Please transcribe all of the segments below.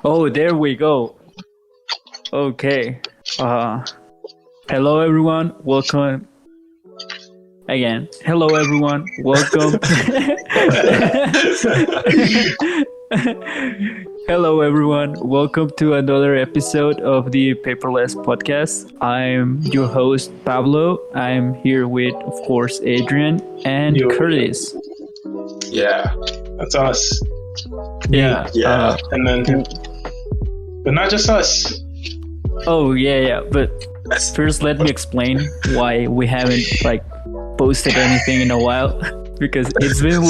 Oh, there we go. Okay. Hello everyone. Welcome again. Hello everyone. Welcome. Hello everyone. Welcome to another episode of the Paperless podcast. I'm your host Pablo. I'm here with, of course, Adrian and Curtis. Yeah, that's us. Yeah. And then, but not just us. Oh yeah. But first, let me explain why we haven't posted anything in a while. Because it's been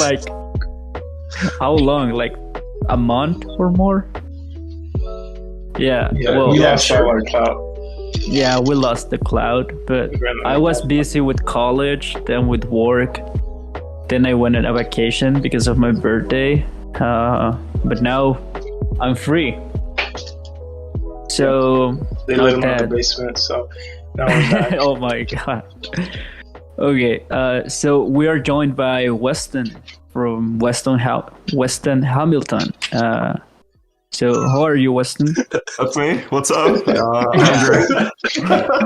how long? Like a month or more? Yeah. Well, we lost our clout. Yeah, we lost the cloud, but I was busy with college, then with work, then I went on a vacation because of my birthday. But now I'm free. So they live in the basement, so now we're back. Oh my god. Okay, so we are joined by Weston from Weston Hamilton. So how are you, Weston? That's me. What's up? I'm great.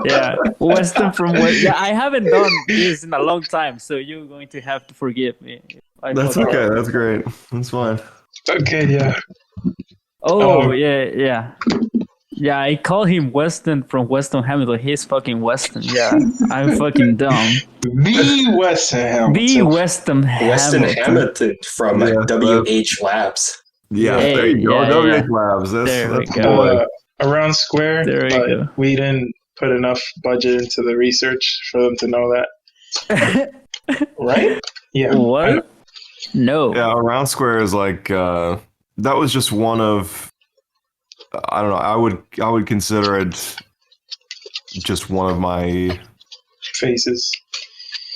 Yeah, Weston from Yeah, I haven't done this in a long time, so you're going to have to forgive me. That's okay. That's great. That's fine. Okay, yeah. Oh, yeah. Yeah, I call him Weston from Weston Hamilton. He's fucking Weston. Yeah, I'm fucking dumb. The Weston Hamilton. The Weston Hamilton from WH Labs. Yeah, hey, there you go. WH Labs. There we go. Around Square. There we go. We didn't put enough budget into the research for them to know that. Right? Yeah. What? No. Yeah, Around Square is that was just one of. I don't know. I would consider it just one of my faces.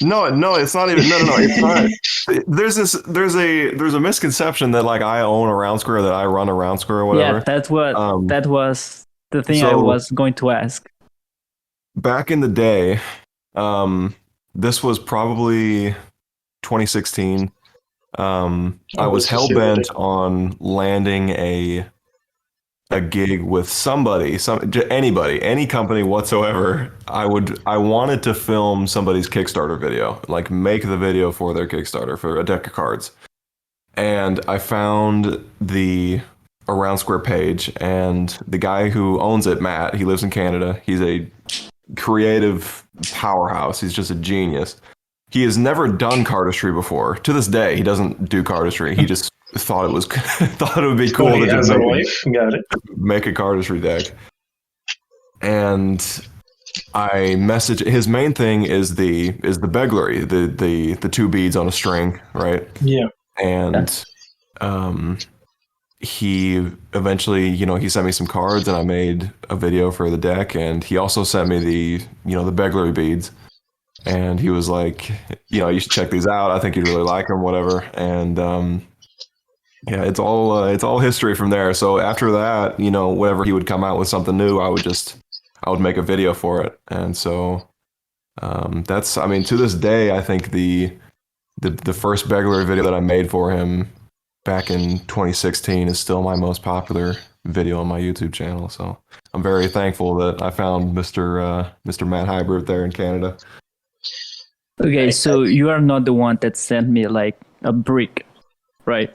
No, it's not even. No, it's not. There's a misconception that I own Around Square, that I run Around Square or whatever. Yeah, that's what that was the thing I was going to ask. Back in the day, this was probably 2016. I was hell bent on landing a gig with anybody, any company whatsoever. I wanted to film somebody's Kickstarter video, make the video for their Kickstarter for a deck of cards. And I found the Around Square page, and the guy who owns it, Matt, he lives in Canada. He's a creative powerhouse. He's just a genius. He has never done cardistry before. To this day, he doesn't do cardistry. He just thought it would be cool to just make a cardistry deck. And I messaged. His main thing is the beglery, the two beads on a string, right? Yeah. And he eventually, he sent me some cards, and I made a video for the deck. And he also sent me the beglery beads. And he was like, you should check these out. I think you'd really like them, whatever. And yeah, it's all history from there. So after that, whenever he would come out with something new, I would make a video for it. And so to this day, I think the first beglery video that I made for him back in 2016 is still my most popular video on my YouTube channel. So I'm very thankful that I found Mr. Matt Hybert there in Canada. Okay, so you are not the one that sent me a brick, right?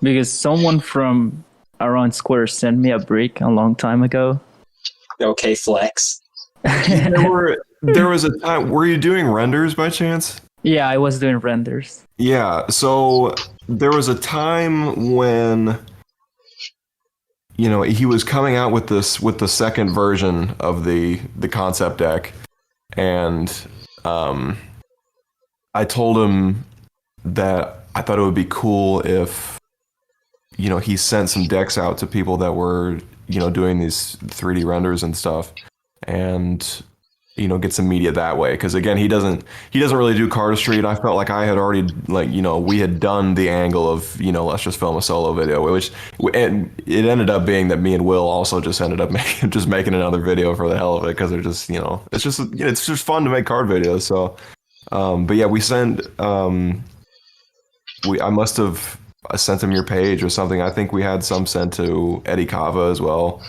Because someone from Around Square sent me a brick a long time ago. Okay, flex. There was a time. Were you doing renders by chance? Yeah, I was doing renders. Yeah, so there was a time when he was coming out with the second version of the concept deck, and I told him that I thought it would be cool if he sent some decks out to people that were doing these 3D renders and stuff, and get some media that way. Because again, he doesn't really do cardistry, and I felt like I had already we had done the angle of let's just film a solo video, and it ended up being that me and Will also just ended up making another video for the hell of it, because they're just it's just fun to make card videos. So but yeah, we sent I must have sent him your page or something. I think we had some sent to Eddie Cava as well.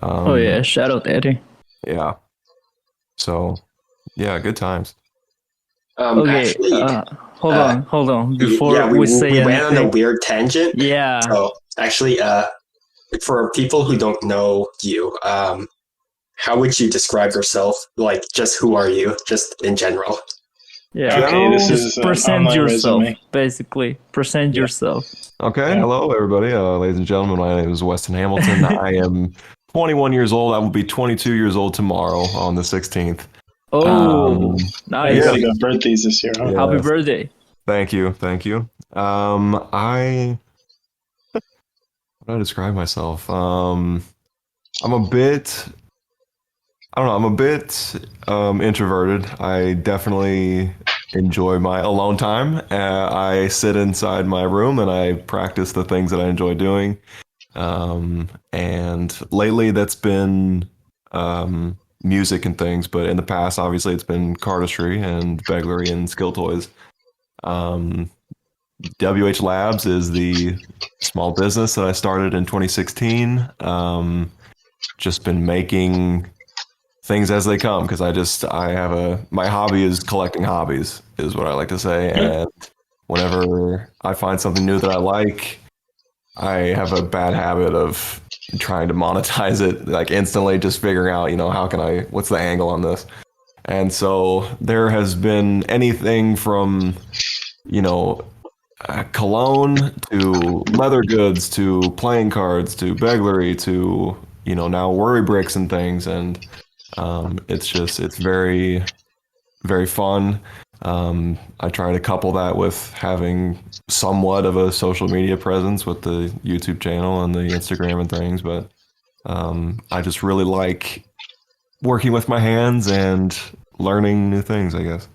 Oh yeah, shout out Eddie. Yeah. So, yeah, good times. Okay, Actually, hold on. Before yeah, we say we went on a anything, weird tangent. yeah. So actually, for people who don't know you, how would you describe yourself? Like, just who are you, just in general? Yeah. Okay, this Just is an present online yourself, resume. basically. Present Yeah. yourself. Okay, hello everybody, ladies and gentlemen. My name is Weston Hamilton. I am 21 years old. I will be 22 years old tomorrow on the 16th. Oh, nice. Everybody got birthdays this year, huh? Yeah. Happy birthday. Thank you. How do I describe myself? I'm a bit, I don't know, I'm a bit introverted. I definitely enjoy my alone time. I sit inside my room and I practice the things that I enjoy doing. And lately that's been music and things, but in the past, obviously, it's been cardistry and beglery and skill toys. WH Labs is the small business that I started in 2016. Just been making things as they come because my hobby is collecting hobbies, is what I like to say. And whenever I find something new that I like, I have a bad habit of trying to monetize it like instantly, just figuring out, what's the angle on this? And so there has been anything from, cologne to leather goods to playing cards to beglery to, now worry bricks and things. And it's very, very fun. I try to couple that with having somewhat of a social media presence with the YouTube channel and the Instagram and things, but I just really like working with my hands and learning new things, I guess.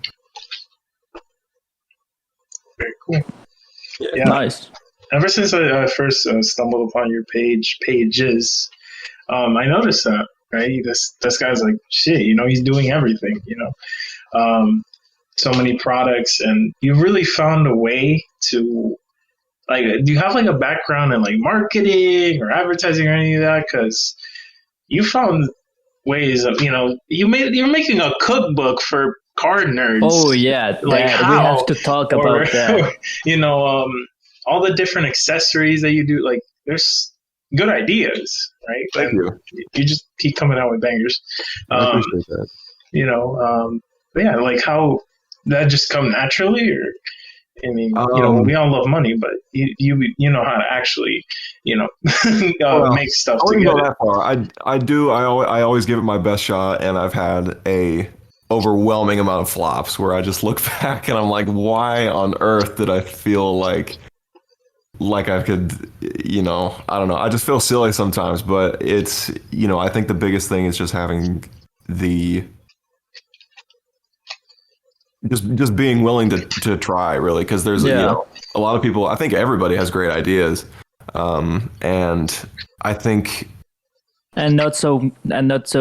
Very cool. Yeah. Nice. Ever since I first stumbled upon your pages, I noticed that, right? This guy's like, shit, he's doing everything, so many products, and you really found a way to, like, do you have like a background in like marketing or advertising or any of that? Because you found ways of, you're making a cookbook for card nerds. Oh yeah, like that, how? we have to talk about that. All the different accessories that you do, like there's good ideas, right? Thank you. You just keep coming out with bangers. I appreciate that. But yeah, like how that just come naturally, or I mean, we all love money, but you know how to actually, make stuff I wouldn't together. go that far. I always give it my best shot, and I've had a overwhelming amount of flops where I just look back and I'm like, why on earth did I feel like I could, I don't know. I just feel silly sometimes, but it's, I think the biggest thing is just having just being willing to try, really, because there's a lot of people. I think everybody has great ideas, and I think And not so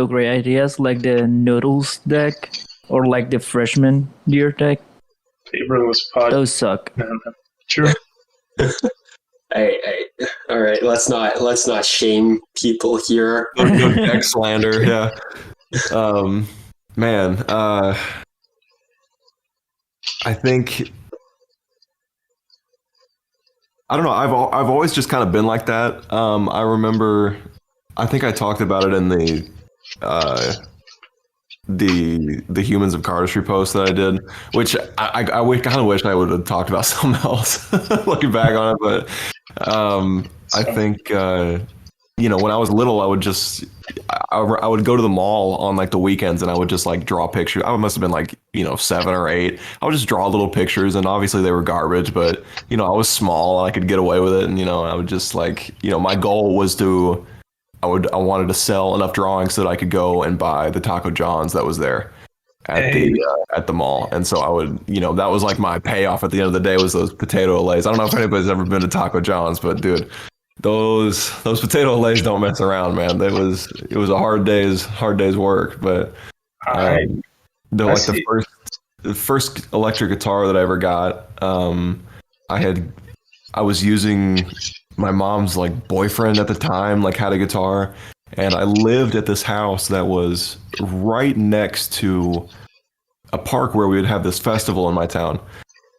great ideas like the noodles deck or like the freshman year deck. Paperless pod. Those suck. True. Hey, all right. Let's not shame people here. no deck slander. Yeah, man. I think I don't know. I've always just kind of been like that. I remember. I think I talked about it in the Humans of Cardistry post that I did, which I kind of wish I would have talked about something else looking back on it. But I think when I was little, I would go to the mall on like the weekends and I would just like draw pictures. I must have been like 7 or 8. I would just draw little pictures, and obviously they were garbage, but I was small and I could get away with it, and I would just like my goal was to. I wanted to sell enough drawings so that I could go and buy the Taco John's that was there at the mall. And so I would, that was like my payoff at the end of the day, was those potato allays. I don't know if anybody's ever been to Taco John's, but dude, those potato allays don't mess around, man. It was a hard day's work, but they're like the first electric guitar that I ever got. I had I was using my mom's like boyfriend at the time, like had a guitar, and I lived at this house that was right next to a park where we would have this festival in my town.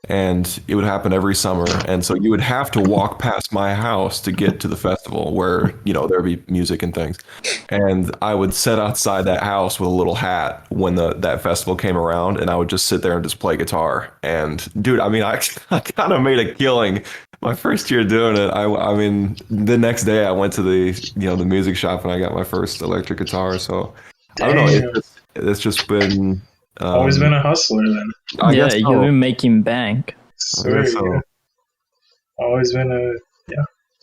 And it would happen every summer. And so you would have to walk past my house to get to the festival where, there'd be music and things. And I would sit outside that house with a little hat when that festival came around, and I would just sit there and just play guitar. And dude, I mean, I kind of made a killing my first year doing it. I mean, the next day I went to the music shop and I got my first electric guitar. So I don't know. It's just been always been a hustler then. I guess so. You've been making bank. So. Always been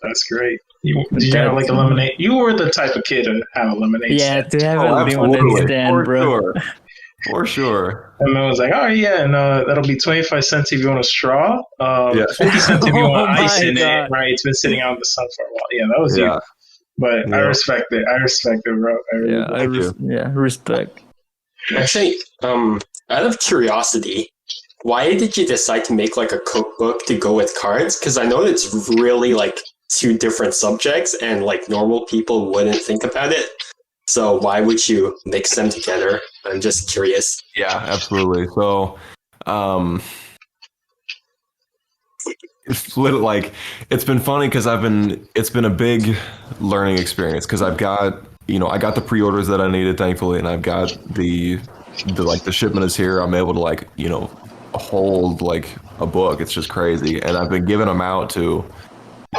that's great. Did you have like a lemonade? You were the type of kid to have a lemonade stand. To have a lemonade stand, bro. Sure. For sure. And man was like, oh yeah, and that'll be 25 cents if you want a straw, 50 cents if you want ice in it, right? It's been sitting out in the sun for a while. Yeah, that was you. But I respect it. I respect it, bro. Respect. Actually, out of curiosity, why did you decide to make like a cookbook to go with cards? Because I know it's really like two different subjects, and like normal people wouldn't think about it. So why would you mix them together? I'm just curious. Yeah, absolutely. So, it's been funny because it's been a big learning experience because I've got, I got the pre-orders that I needed, thankfully, and I've got the shipment is here. I'm able to hold like a book. It's just crazy. And I've been giving them out to,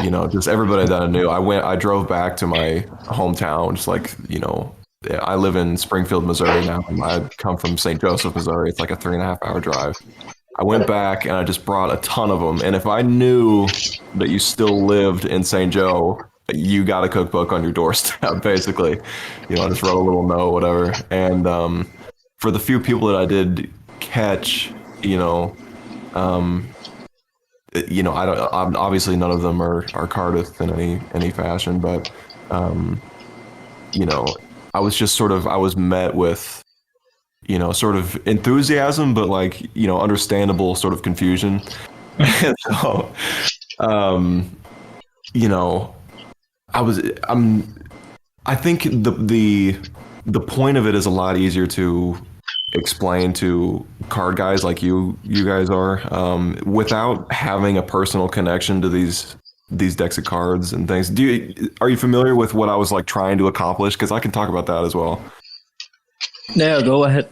just everybody that I knew. I drove back to my hometown, just like, I live in Springfield, Missouri now. I come from St. Joseph, Missouri. It's like a 3.5-hour drive. I went back and I just brought a ton of them. And if I knew that you still lived in St. Joe, you got a cookbook on your doorstep, basically. I just wrote a little note, whatever. And for the few people that I did catch, obviously none of them are cardists in any fashion, but I was met with sort of enthusiasm, but like understandable sort of confusion. And so I think the point of it is a lot easier to explain to card guys like you guys are, without having a personal connection to these decks of cards and things. Are you familiar with what I was like trying to accomplish? Because I can talk about that as well. Yeah, go ahead.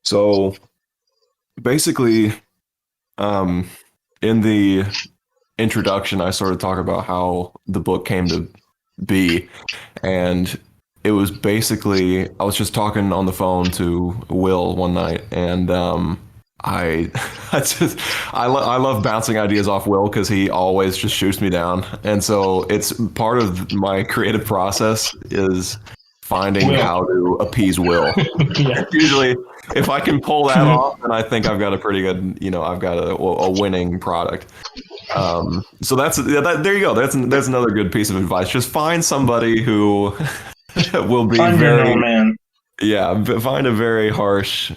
So basically, in the introduction, I sort of talk about how the book came to be, and it was basically, I was just talking on the phone to Will one night, and I love bouncing ideas off Will because he always just shoots me down, and so it's part of my creative process is finding how to appease Will. Yeah. Usually, if I can pull that off, then I think I've got a pretty good, I've got a winning product. So there you go. That's another good piece of advice. Just find somebody who will be man. Yeah, find a very harsh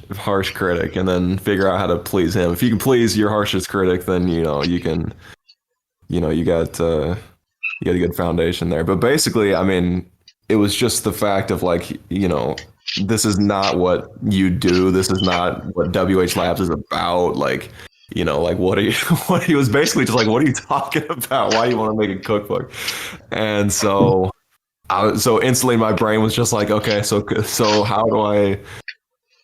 critic, and then figure out how to please him. If you can please your harshest critic, then you can, you got a good foundation there. But basically, I mean, it was just the fact of like, this is not what you do. This is not what WH Labs is about. Like, like what he was basically just like, what are you talking about? Why do you want to make a cookbook? And so instantly my brain was just like, okay, so how do I,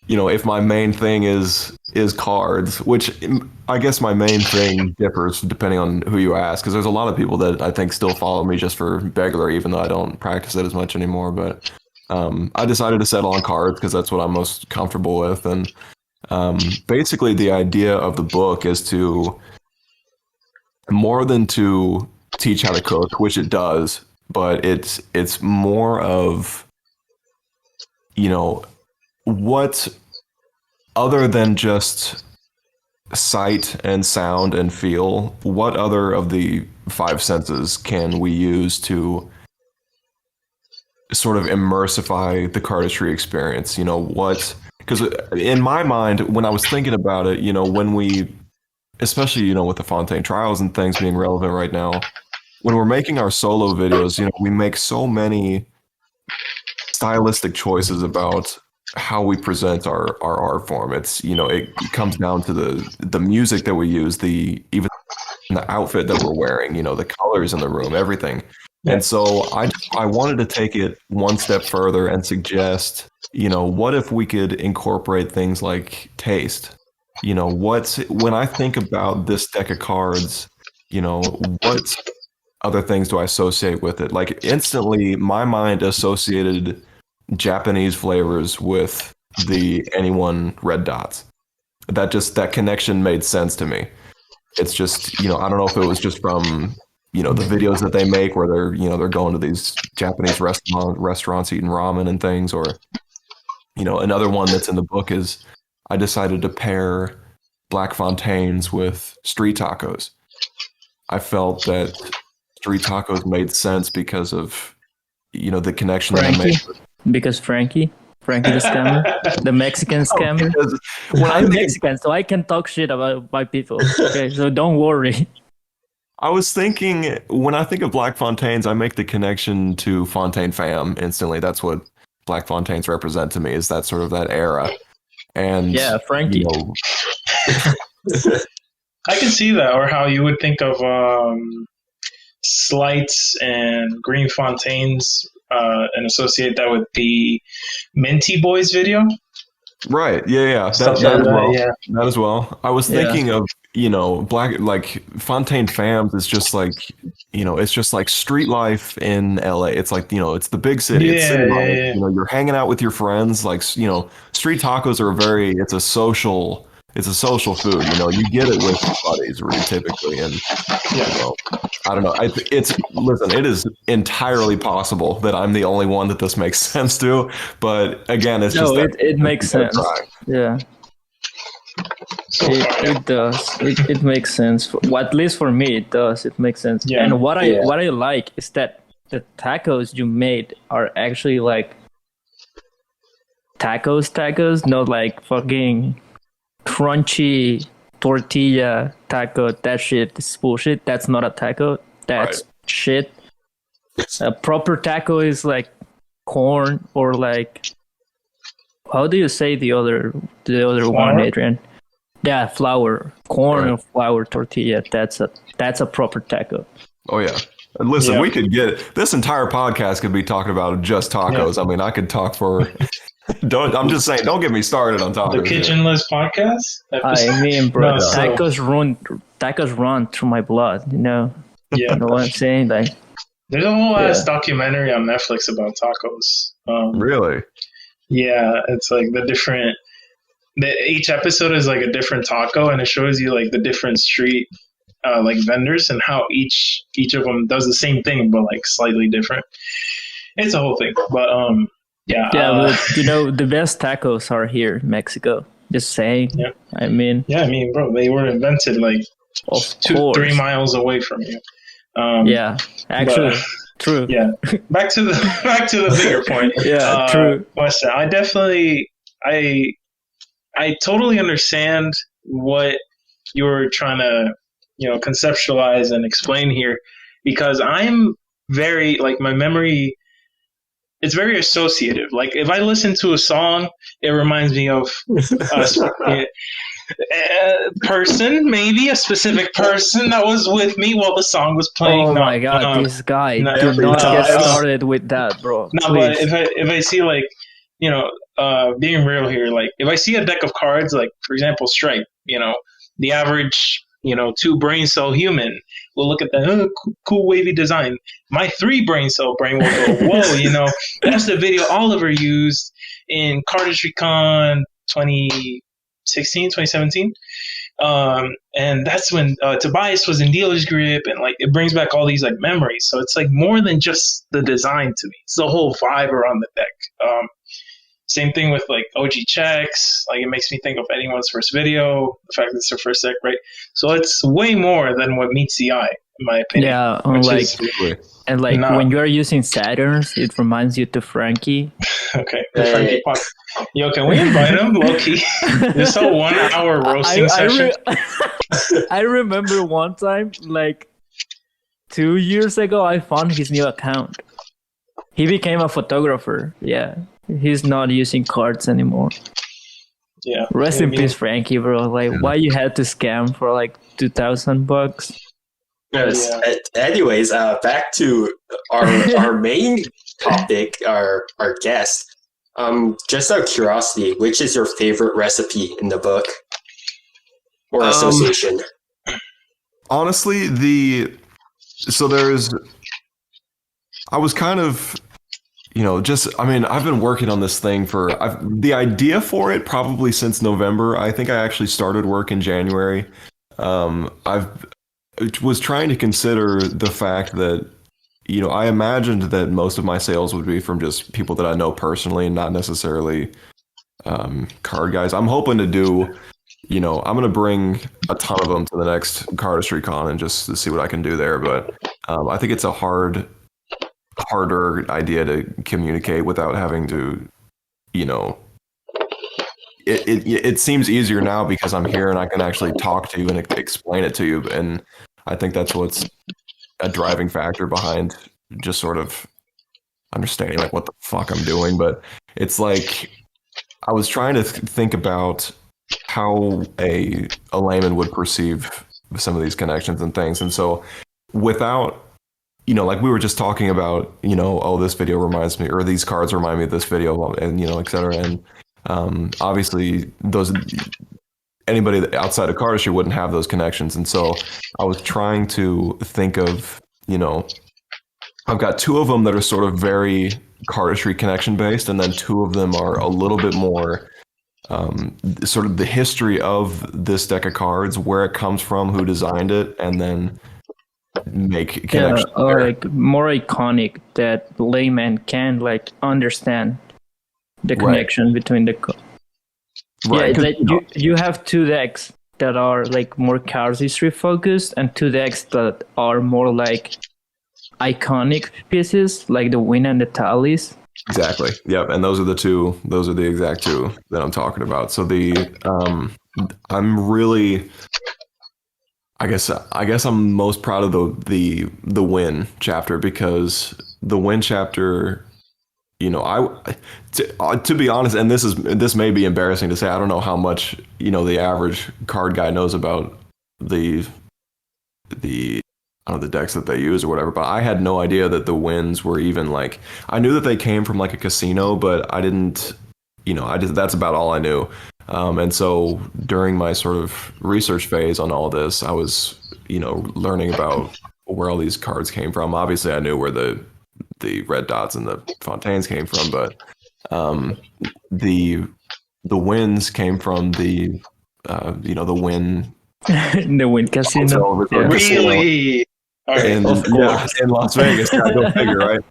if my main thing is cards, which I guess my main thing differs depending on who you ask, because there's a lot of people that I think still follow me just for regular, even though I don't practice it as much anymore. But I decided to settle on cards because that's what I'm most comfortable with. And basically the idea of the book is to more than to teach how to cook, which it does, but it's more of, what other than just sight and sound and feel, what other of the five senses can we use to sort of immersify the cardistry experience? Because in my mind, when I was thinking about it, when we especially, with the Fontaine trials and things being relevant right now, when we're making our solo videos, we make so many stylistic choices about how we present our art form. It's, it comes down to the music that we use, even the outfit that we're wearing, the colors in the room, everything. And so I wanted to take it one step further and suggest, what if we could incorporate things like taste? When I think about this deck of cards, what other things do I associate with it? Like instantly, my mind associated Japanese flavors with the Anyone red dots. That connection made sense to me. It's just, I don't know if it was just from, the videos that they make where they're going to these Japanese restaurants eating ramen and things, or, another one that's in the book is I decided to pair Black Fontaines with street tacos. I felt that street tacos made sense because of, the connection that I made. Because Frankie the scammer, the Mexican scammer. When I'm Mexican, so I can talk shit about my people. Okay, so don't worry. I was thinking, when I think of Black Fontaines, I make the connection to Fontaine Fam instantly. That's what Black Fontaines represent to me, is that sort of that era. And yeah, Frankie. I can see that, or how you would think of Slights and Green Fontaines and associate that with the Minty Boys video. Right. Yeah. That as well. I was thinking of, Black, like Fontaine Fams is just like, it's just like street life in LA. It's like, it's the big city. It's city life. You're hanging out with your friends. Like, street tacos are it's a social food. You get it with buddies typically. And, I don't know. It is entirely possible that I'm the only one that this makes sense to. But again, it makes sense. Yeah. It does. It makes sense. At least for me, it does. It makes sense. Yeah. And what I like is that the tacos you made are actually like tacos, not like fucking crunchy tortilla taco. That shit is bullshit. That's not a taco. That's shit. A proper taco is like corn, or like, how do you say the other one, Adrian? Yeah, flour, corn or flour tortilla. That's a proper taco. Oh yeah. And listen, we could get this entire podcast could be talking about just tacos. Yeah. I mean, I could talk for. I'm just saying, don't get me started on tacos. The Kitchenless podcast. I mean, bro, tacos run through my blood. Yeah. You know what I'm saying? Like, there's a whole ass documentary on Netflix about tacos. Really? Yeah, it's like each episode is like a different taco, and it shows you like the different street like vendors and how each of them does the same thing but like slightly different. It's a whole thing, but but the best tacos are here in Mexico. Just saying. Yeah. I mean, bro, they were invented like 2-3 miles away from you. Actually, true. Yeah, back to the bigger point. True. Weston, I totally understand what you're trying to, conceptualize and explain here, because I'm very, like, my memory, it's very associative. Like, if I listen to a song, it reminds me of a person, maybe a specific person that was with me while the song was playing. Oh my god, this guy! Do not get started with that, bro. No, please. But if I see, like, being real here, like, if I see a deck of cards, like, for example, Stripe, the average, 2 brain cell human will look at the cool wavy design. My 3 brain cell brain will go, whoa, that's the video Oliver used in Cardistry Con 2017. And that's when Tobias was in Dealer's Grip, and like it brings back all these like memories. So it's like more than just the design to me. It's the whole vibe around the deck. Same thing with like OG checks. Like it makes me think of anyone's first video, the fact that it's their first deck, right? So it's way more than what meets the eye. in my opinion. Yeah, Which like is and like not- when you are using Saturns, it reminds you to Frankie. okay. The Frankie Pot. Yo, can we invite him, Loki? This whole 1 hour roasting session. I remember one time, like 2 years ago, I found his new account. He became a photographer. Yeah, he's not using cards anymore. Yeah. Rest in peace, Frankie, bro. Like, why you had to scam for like $2,000? Yes. Yeah. Anyways, back to our main topic, our guest. Just out of curiosity, which is your favorite recipe in the book or association? Honestly, I was kind of, I've been working on this thing the idea for it probably since November. I think I actually started work in January. I was trying to consider the fact that, I imagined that most of my sales would be from just people that I know personally and not necessarily card guys. I'm hoping to do, I'm going to bring a ton of them to the next Cardistry Con and just to see what I can do there. But I think it's a harder idea to communicate without having to, it seems easier now because I'm here and I can actually talk to you and explain it to you. And I think that's what's a driving factor behind just sort of understanding like what the fuck I'm doing. But it's like I was trying to think about how a layman would perceive some of these connections and things. And so without, like we were just talking about, oh, this video reminds me, or these cards remind me of this video, and, et cetera. And obviously anybody outside of cardistry wouldn't have those connections. And so I was trying to think of, I've got two of them that are sort of very cardistry connection based, and then two of them are a little bit more sort of the history of this deck of cards, where it comes from, who designed it, and then make connections. Yeah, like more iconic that layman can like understand the connection between the Right. Yeah, like you have two decks that are like more cardistry focused, and two decks that are more like iconic pieces, like the Win and the Tallies. Exactly. Yep. And those are the exact two that I'm talking about. So I'm really, I guess I'm most proud of the Win chapter, because the Win chapter, to be honest, and this may be embarrassing to say, I don't know how much, the average card guy knows about the I don't know, the decks that they use or whatever, but I had no idea that the Wins were even like, I knew that they came from like a casino, but I didn't, that's about all I knew. And so during my sort of research phase on all this, I was, learning about where all these cards came from. Obviously I knew where the red dots and the fontaines came from, but the Wins came from the Win The Win Casino. Yeah. Really? Right, in Las Vegas. Go figure, right?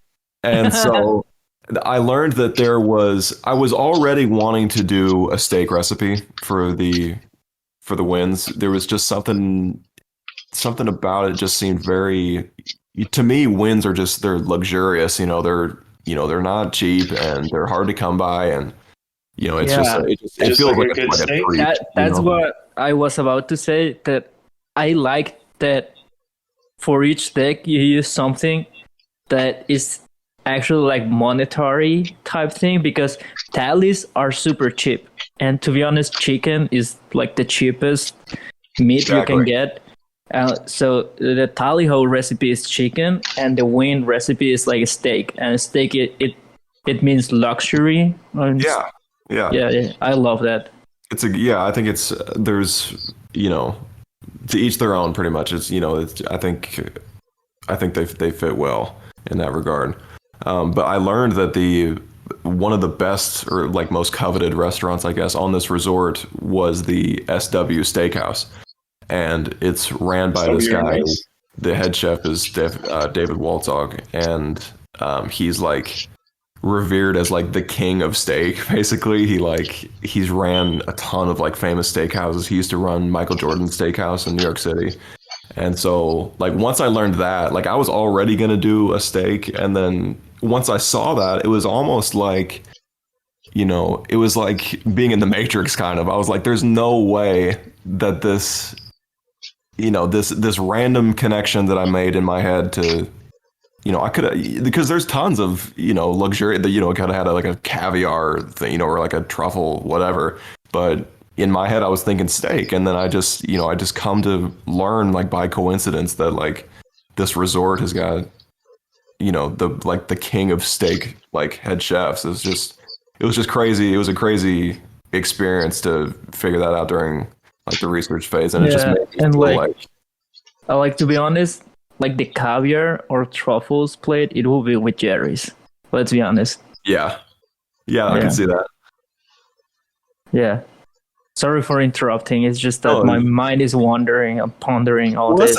And so I learned that I was already wanting to do a steak recipe for the Wins. There was just something about it just seemed very, to me, Wins are just, they're luxurious, they're not cheap and they're hard to come by, and it feels like a treat. That's what I was about to say, that I like that for each deck you use something that is actually like monetary type thing, because tallies are super cheap, and to be honest, chicken is like the cheapest meat you can get. So the tally ho recipe is chicken, and the Win recipe is like a steak, and steak it means luxury. Yeah, I love that. I think it's there's to each their own, pretty much. It's I think they fit well in that regard. But I learned that one of the best or like most coveted restaurants, I guess, on this resort was the SW Steakhouse, and it's ran by this guy. Nice. The head chef is David Waltzog, and he's like revered as like the king of steak. Basically, he's ran a ton of like famous steakhouses. He used to run Michael Jordan's Steakhouse in New York City, And so like once I learned that, like I was already gonna do a steak, and then once I saw that, it was almost like, it was like being in the Matrix kind of. I was like, there's no way that this random connection that I made in my head to, I could, because there's tons of, luxury that, could have had like a caviar thing, or like a truffle, whatever. But in my head, I was thinking steak. And then I just come to learn like by coincidence that like this resort has got, the king of steak, like head chefs. It was just crazy. It was a crazy experience to figure that out during like the research phase. And it just made me and feel I like, to be honest, like the caviar or truffles plate, it will be with Jerry's. Let's be honest. Yeah, I can see that. Yeah. Sorry for interrupting. It's just that my mind is wandering. I'm pondering all this.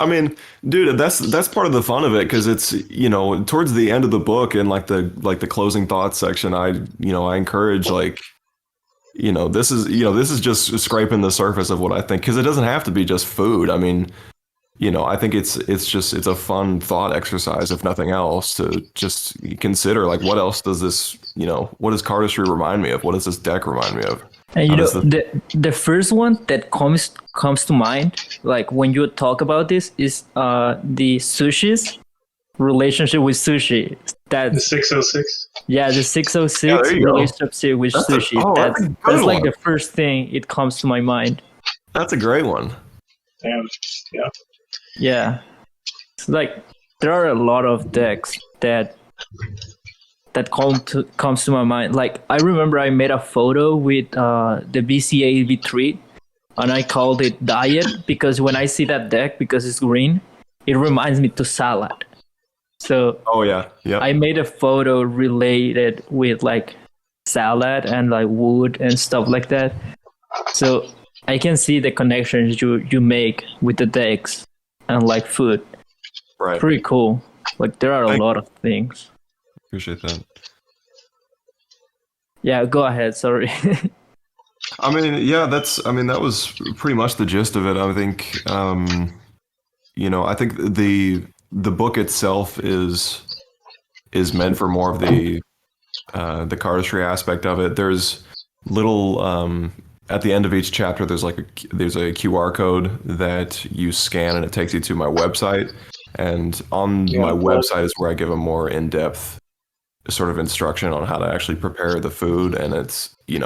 I mean, dude, that's part of the fun of it, because it's, towards the end of the book and like the closing thoughts section, I encourage like, this is just scraping the surface of what I think, because it doesn't have to be just food. I mean, I think it's a fun thought exercise, if nothing else, to just consider like, what else does this, what does cardistry remind me of? What does this deck remind me of? And the first one that comes to mind, like when you talk about this, is the sushi's relationship with sushi. That's the 606. Yeah, the 606 relationship with sushi. That's like the first thing it comes to my mind. That's a great one. Damn. Yeah. Yeah. It's like there are a lot of decks that comes to my mind. Like I remember I made a photo with the BCA V3, and I called it Diet, because when I see that deck, because it's green, it reminds me to salad. So I made a photo related with like salad and like wood and stuff like that. So I can see the connections you make with the decks and like food. Right. Pretty cool. Like there are a lot of things. Appreciate that. Yeah, go ahead. Sorry. I mean, yeah, that was pretty much the gist of it. I think, I think the book itself is meant for more of the cardistry aspect of it. There's little at the end of each chapter, there's a QR code that you scan, and it takes you to my website. And on my website is where I give a more in-depth sort of instruction on how to actually prepare the food. And it's, it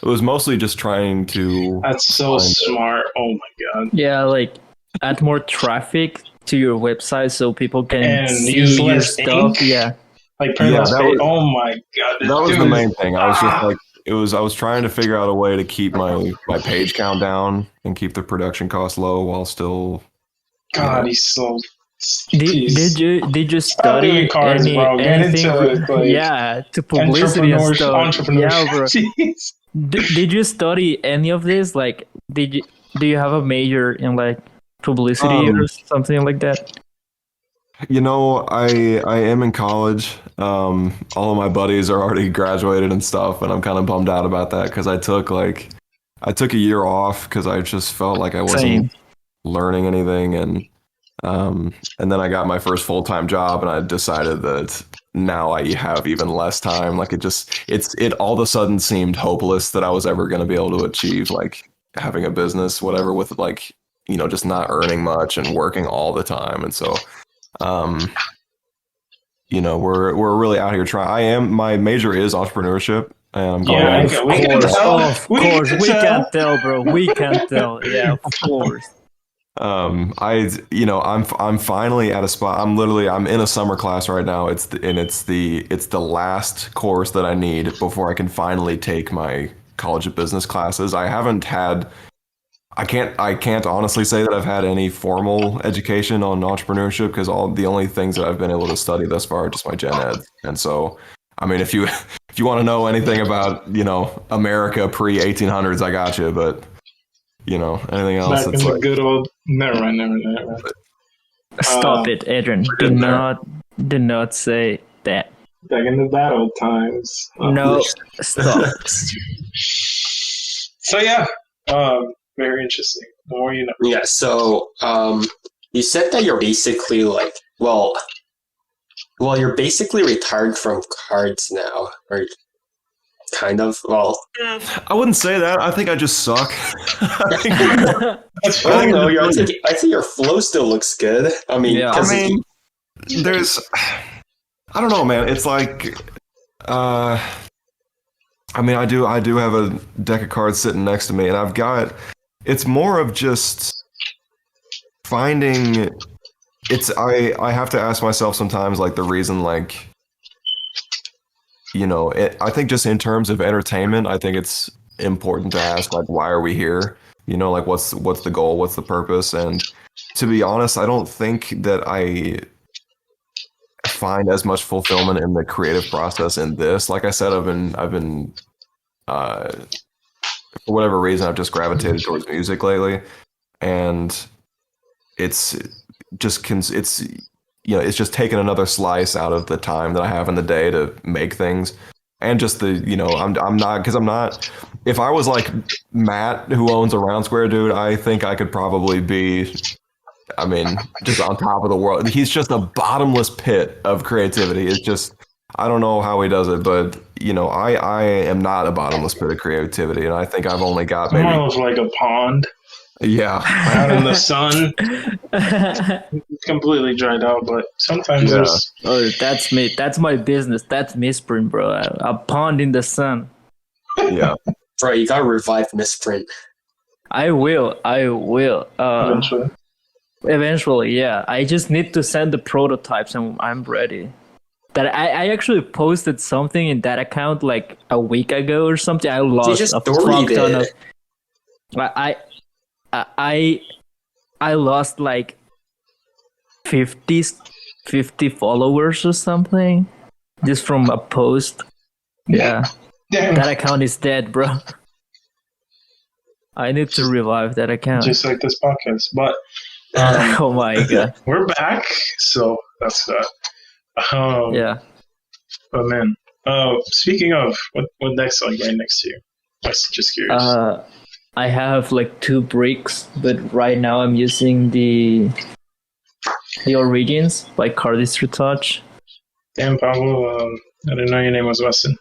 was mostly just trying to. That's so smart. Oh my God. Yeah, like add more traffic to your website so people can see use your less stuff. ink? Yeah. Like oh my God. That was the main thing. I was just like, I was trying to figure out a way to keep my page count down and keep the production cost low while still. God, he's so. Did you study cards, bro. Get anything? To publicity and stuff. Yeah, bro. Did you study any of this? Like, do you have a major in like publicity or something like that? I am in college. All of my buddies are already graduated and stuff, and I'm kind of bummed out about that, because I took a year off because I just felt like I wasn't learning anything, and then I got my first full-time job, and I decided that now I have even less time. Like it all of a sudden seemed hopeless that I was ever going to be able to achieve like having a business, whatever, with like, just not earning much and working all the time. And so, we're really out here trying. My major is entrepreneurship. Of course, we can tell, bro. We can tell. Yeah, of course. I'm finally at a spot. I'm in a summer class right now. It's the last course that I need before I can finally take my College of Business classes. I can't honestly say that I've had any formal education on entrepreneurship, because the only things that I've been able to study thus far are just my gen ed. And so, I mean, if you want to know anything about, America pre-1800s, I got you. But anything else? Back in the good old. Never mind. Stop it, Adrian. Do not say that. Back in the bad old times. No, stop. So yeah, very interesting. The more you know. Yeah, so you said that you're basically like, well, you're basically retired from cards now, or kind of. Well, I wouldn't say that. I think I just suck. That's I don't fine. know. I think your flow still looks good. I mean, Yeah. there's, I don't know, man. It's like, I do have a deck of cards sitting next to me, and it's more of just finding. I have to ask myself sometimes, like, the reason, like, I think just in terms of entertainment, I think it's important to ask, like, why are we here? Like, what's the goal? What's the purpose? And to be honest, I don't think that I find as much fulfillment in the creative process in this. Like I said, I've been for whatever reason, I've just gravitated towards music lately, and it's just taken another slice out of the time that I have in the day to make things. And just I'm not, if I was like Matt, who owns a Round Square, dude, I think I could probably be, just on top of the world. He's just a bottomless pit of creativity. It's just, I don't know how he does it, but I am not a bottomless pit of creativity, and I think I've only got maybe Almost like a pond yeah. out in the sun. It's completely dried out, but sometimes Yeah. there's Oh, that's me. That's my business. That's Misprint, bro. A pond in the sun. Yeah. bro, you gotta revive Misprint. I will. eventually. Eventually, yeah. I just need to send the prototypes, and I'm ready. That I actually posted something in that account like a week ago or something. I lost just a storied fuck ton of. it. I lost like 50 followers or something just from a post. Yeah, Damn. that account is dead, bro. I need to revive that account. Just like this podcast. But Oh my god. we're back, so that's that. Yeah. But man, speaking of, what deck's like right next to you? I was just curious. I have like 2 bricks, but right now I'm using the Origins by Cardistry Touch. Damn, Pablo, I didn't know your name was Weston.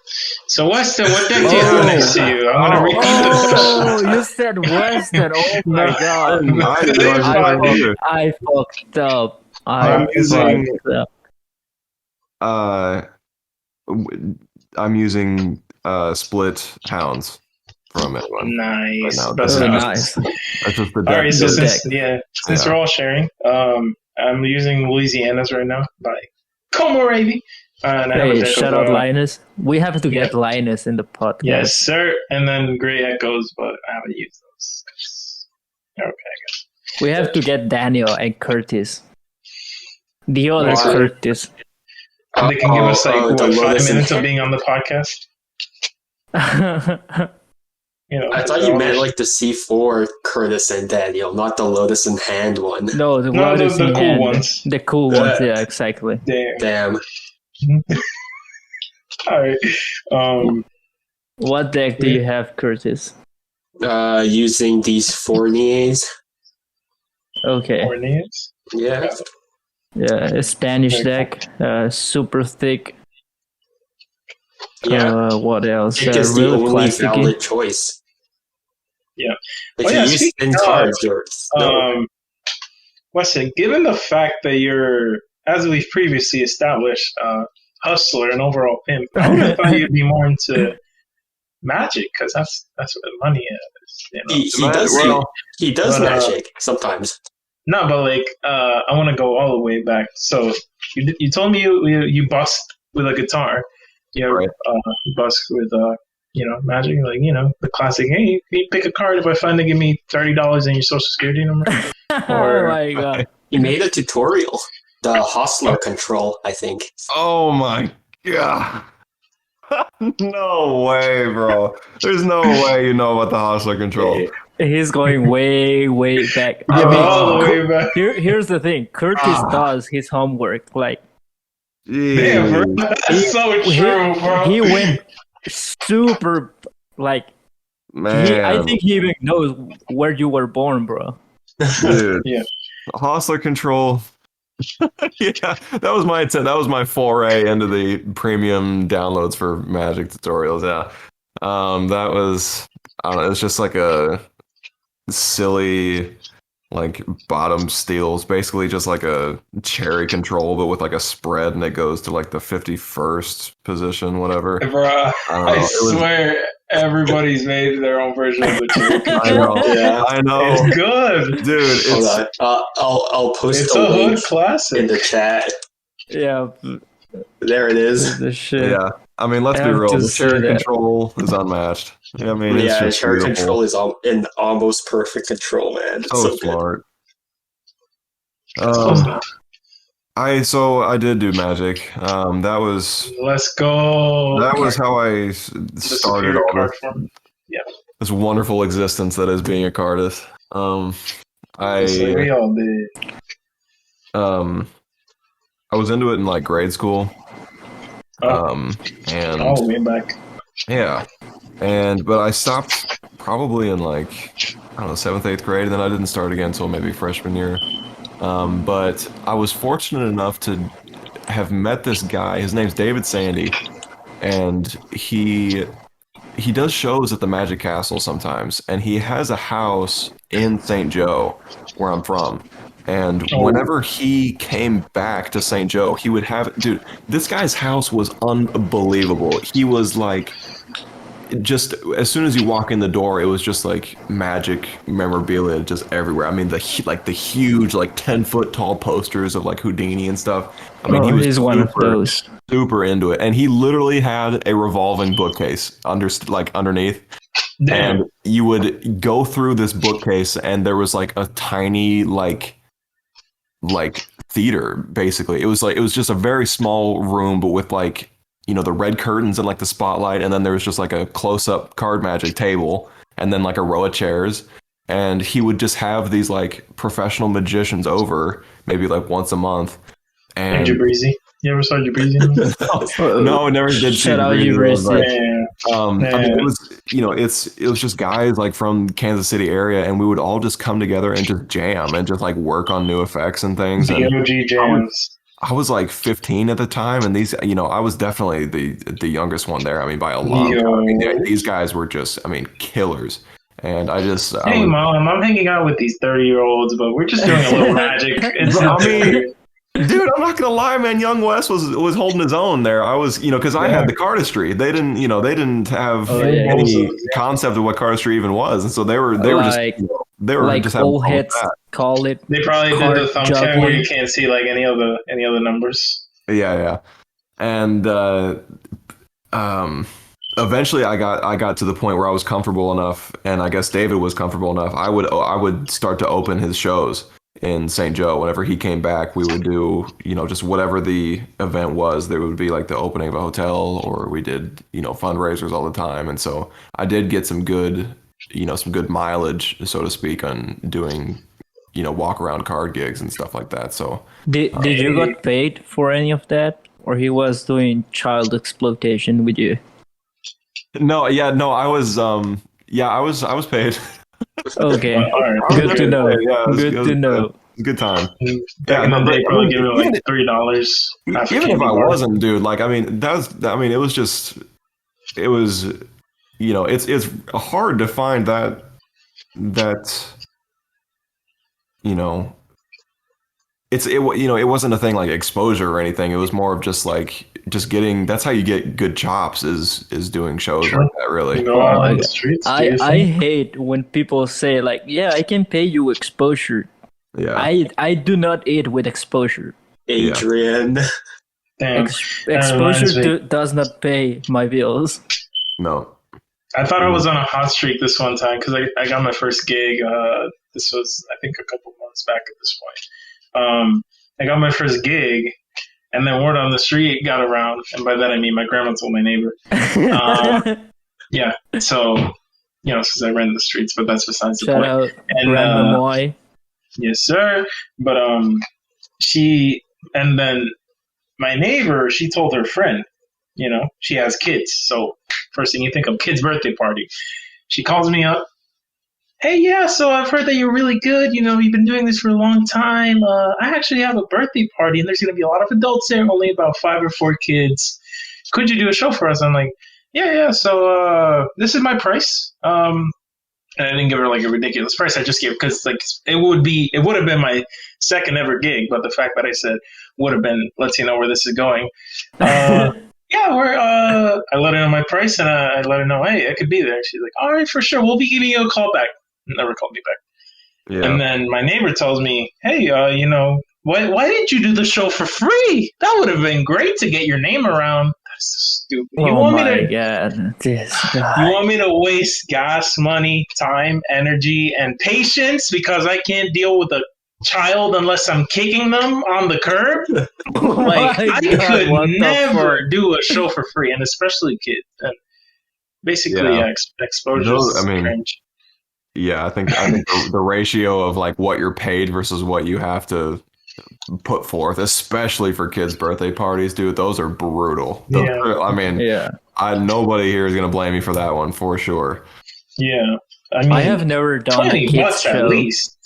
So Weston, what deck do you have next to you? I'm gonna repeat the question. Oh, you said Weston. Oh my god. I fucked up. I'm using split hounds from it. Nice. Right now. Best Oh, of luck. nice. That's just the All right, so Good since we're all sharing, I'm using Louisiana's right now by Komorebi. And I have a Hey, deck shout of, out Linus. We have to get Linus in the podcast. Yes, sir. And then Grey Echoes, but I haven't used those. Okay. We have to get Daniel and Curtis. The other Why? Curtis. They can give us like the 5 Lotus minutes and- of being on the podcast. I thought you meant like the C4 Curtis and Daniel, not the Lotus in Hand one. No, the No, Lotus the in cool hand. ones. The cool ones, yeah, exactly. Damn. Damn. All right. What deck do you have, Curtis? Using these Fourniers. Okay. Coordinates. Yeah. Yeah, a Spanish Very deck, super thick. Yeah. What else? It is the Really only plasticky. valid choice. Yeah. If Oh, you yeah, use speaking thin of, cards, you're no. Weston, given the fact that you're, as we've previously established, hustler and overall pimp, I would have thought you'd be more into Magic because that's where the money is. You know? He does But, magic sometimes. No, but like I want to go all the way back. So you told me you bust with a guitar. You know, Right. you bust with Magic, like the classic. Hey, can you pick a card if I find to give me $30 in your social security number? Oh my god. He made a tutorial. The Hostler control, I think. Oh my god. No way, bro. There's no way you know about the hostler control. He's going way, way back. I all the mean, way back. here's the thing. Curtis does his homework. Like, Damn, bro. That's so true, bro. he went super, like, I Man, think he even knows where you were born, bro. dude, Yeah. hostler control. Yeah, that was my that was my foray into the premium downloads for Magic tutorials. Yeah, that was I don't know. It's just like a silly like bottom steals, basically just like a cherry control, but with like a spread, and it goes to like the 51st position, whatever. Bruh, I don't know. I It was, swear everybody's made their own version of the cherry I know, Yeah. I know, It's good. dude. Hold It's on. I'll post It's a a link hood classic. in the chat. Yeah, There it is. the shit. yeah. I mean, let's I be have real. to The see cherry that. control is unmatched. I mean, it's Yeah, just share beautiful. control is in almost perfect control, man. It's So so good. smart. Close enough. I did do Magic. Let's go. That was how I The started superior all card this, form. this wonderful existence that is being a cardist. Just like I we all did. I was into it in like grade school. And Way back. yeah, but I stopped probably in like I don't know 7th, 8th grade, and then I didn't start again until maybe freshman year. But I was fortunate enough to have met this guy. His name's David Sandy, and he does shows at the Magic Castle sometimes, and he has a house in St. Joe, where I'm from. And whenever he came back to St. Joe, he would have, dude, this guy's house was unbelievable. He was like, just as soon as you walk in the door, it was just like Magic memorabilia just everywhere. I mean, the huge, like 10-foot tall posters of like Houdini and stuff. I mean, he was he's one of those. super into it, and he literally had a revolving bookcase underneath. Damn. And you would go through this bookcase, and there was like a tiny like theater. Basically, it was just a very small room, but with like the red curtains and like the spotlight, and then there was just like a close-up card Magic table, and then like a row of chairs. And he would just have these like professional magicians over maybe like once a month. And And Jabrizi. You ever saw Jabrizi? no, I never did. Shout see out Jabrizi, you, but, Yeah. I mean, it was it was just guys like from Kansas City area, and we would all just come together and just jam and just like work on new effects and things. The And OG jams. I was like 15 at the time, and these I was definitely the youngest one there. I mean, by a long time. I mean, these guys were just killers. And I just Hey, Mom, I'm hanging out with these 30-year-olds, but we're just doing a little magic. I mean, dude, I'm not gonna lie, man. Young Wes was holding his own there. I was, because I had the cardistry. They didn't have any concept of what cardistry even was, and so they were just they were like just having old fun with heads that. call it. They probably Card did the thumb check where you can't see like any of the numbers. Yeah. And eventually I got to the point where I was comfortable enough, and I guess David was comfortable enough. I would start to open his shows in St. Joe. Whenever he came back, we would do, just whatever the event was. There would be like the opening of a hotel, or we did, fundraisers all the time. And so I did get some good mileage, so to speak, on doing, walk around card gigs and stuff like that. So Did you got paid for any of that, or he was doing child exploitation with you? no, I was I was paid. Okay, Right. good to know. Yeah, Good to know. Good time. Back in the day, probably give me like $3. Even if I wasn't, dude, like, I mean, it was just, it was, it's hard to find that, it wasn't a thing like exposure or anything. It was more of just like, getting, that's how you get good chops is doing shows like that, really. Go out on the streets. I hate when people say like, yeah, I can pay you exposure. Yeah. I do not eat with exposure. Adrian. Damn. Exposure does not pay my bills. No. I thought I was on a hot streak this one time because I got my first gig. This was, I think, a couple months back at this point. I got my first gig, and then word on the street got around, and by that I mean my grandma told my neighbor. Yeah, so, since I ran the streets, but that's besides the Shout point. out And Grandma Moy. yes, sir. But and then my neighbor, she told her friend, she has kids, so first thing you think of, kid's birthday party. She calls me up. Hey, yeah, so I've heard that you're really good. You've been doing this for a long time. I actually have a birthday party, and there's going to be a lot of adults there, only about 5 or 4 kids. Could you do a show for us? I'm like, yeah. So this is my price. And I didn't give her like a ridiculous price. I just gave because like it would have been my second ever gig, but the fact that I said would have been lets you know where this is going. Yeah, I let her know my price and I let her know, hey, I could be there. She's like, all right, for sure. We'll be giving you a call back. Never called me back. Yeah. And then my neighbor tells me, hey, why didn't you do the show for free? That would have been great to get your name around. That's stupid. You want me to waste gas, money, time, energy, and patience because I can't deal with a child unless I'm kicking them on the curb? Like, I could never do a show for free, and especially kids. And basically, exposure is cringe. Yeah, I think the ratio of like what you're paid versus what you have to put forth, especially for kids' birthday parties, dude, those are brutal. I mean, nobody here is gonna blame me for that one for sure. Yeah, I mean, I have never done a kids show. At least.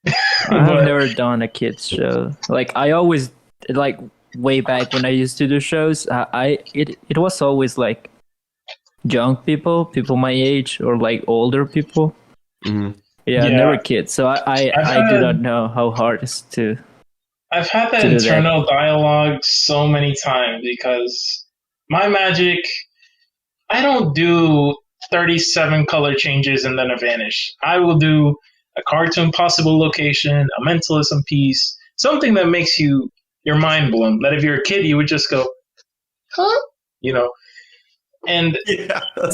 I have never done a kids show. Like I always like way back when I used to do shows. It was always like young people my age, or like older people. Mm-hmm. Yeah, never kids. So I do not know how hard it is to. I've had that internal dialogue so many times because my magic, I don't do 37 color changes and then a vanish. I will do a cartoon possible location, a mentalism piece, something that makes your mind blown. That if you're a kid, you would just go, huh? And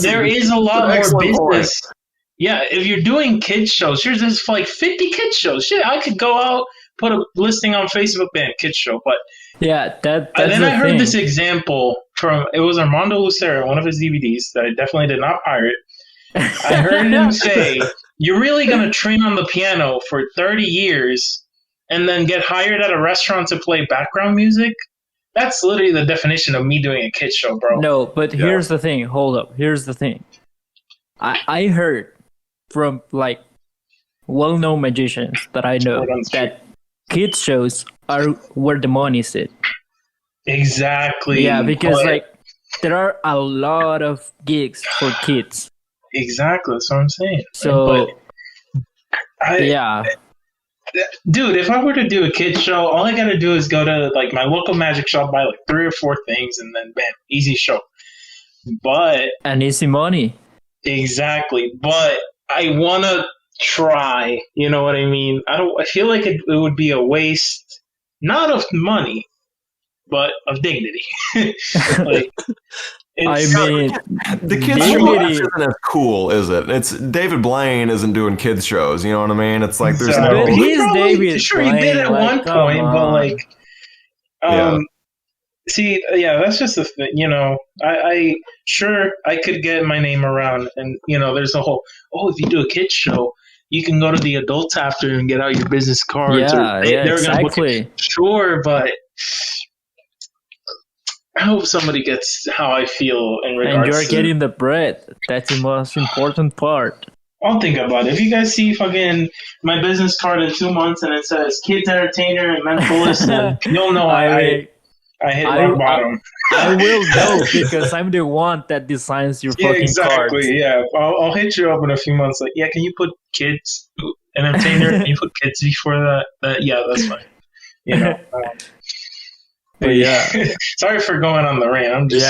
there is a lot more business. Point. Yeah, if you're doing kids shows, there's like 50 kids shows. Shit, I could go out, put a listing on Facebook, band kids show. But yeah, that's then I heard this example it was Armando Lucero, one of his DVDs that I definitely did not pirate. I heard him say, "You're really gonna train on the piano for 30 years and then get hired at a restaurant to play background music?" That's literally the definition of me doing a kids show, bro. No, but here's the thing. Hold up. Here's the thing. I heard from like well-known magicians that I know that kids shows are where the money is at. Exactly. Yeah, because like there are a lot of gigs for kids. Exactly, that's what I'm saying. So dude, if I were to do a kids show, all I gotta do is go to like my local magic shop, buy like 3 or 4 things, and then bam, easy show. And easy money. Exactly, but I want to try. You know what I mean? I feel like it would be a waste, not of money, but of dignity. Like, the kids show isn't as cool, is it? It's David Blaine isn't doing kids shows. You know what I mean? It's like there's no. David. Sure, he did at one point, but like, see, that's just the thing. I could get my name around, and there's a whole. Oh, if you do a kids show, you can go to the adults after and get out your business cards. They're exactly. Sure, but I hope somebody gets how I feel in regards. And you're getting the bread. That's the most important part. I'll think about it. If you guys see fucking my business card in 2 months and it says kids entertainer and mentalist, then you'll know I hit rock bottom. I will know because I'm the one that designs your fucking cards. Yeah, I'll hit you up in a few months. Like, can you put kids entertainer? Can you put kids before that? Yeah, that's fine. But sorry for going on the rant. I'm just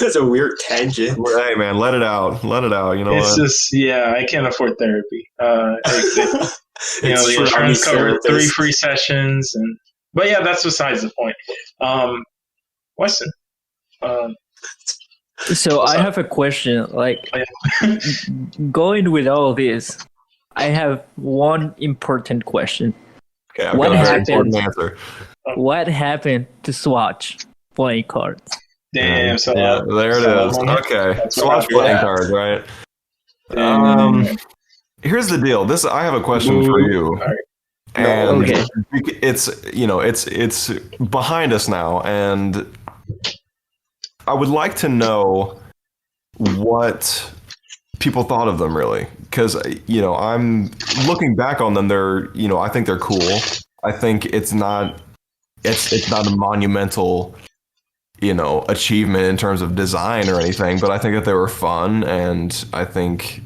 that's a weird tangent. Hey man, let it out. It's just I can't afford therapy. The insurance covered 3 free sessions, but that's besides the point. Weston. So I have a question. Like, going with all this, I have one important question. Okay, I've got a very important answer. What happened to Swatch playing cards? Damn, there it is. Okay, Swatch playing cards, right? Here's the deal. I have a question for you. Right. And it's behind us now, and I would like to know what people thought of them really, because I'm looking back on them. They're I think they're cool. I think it's not a monumental achievement in terms of design or anything, but I think that they were fun, and I think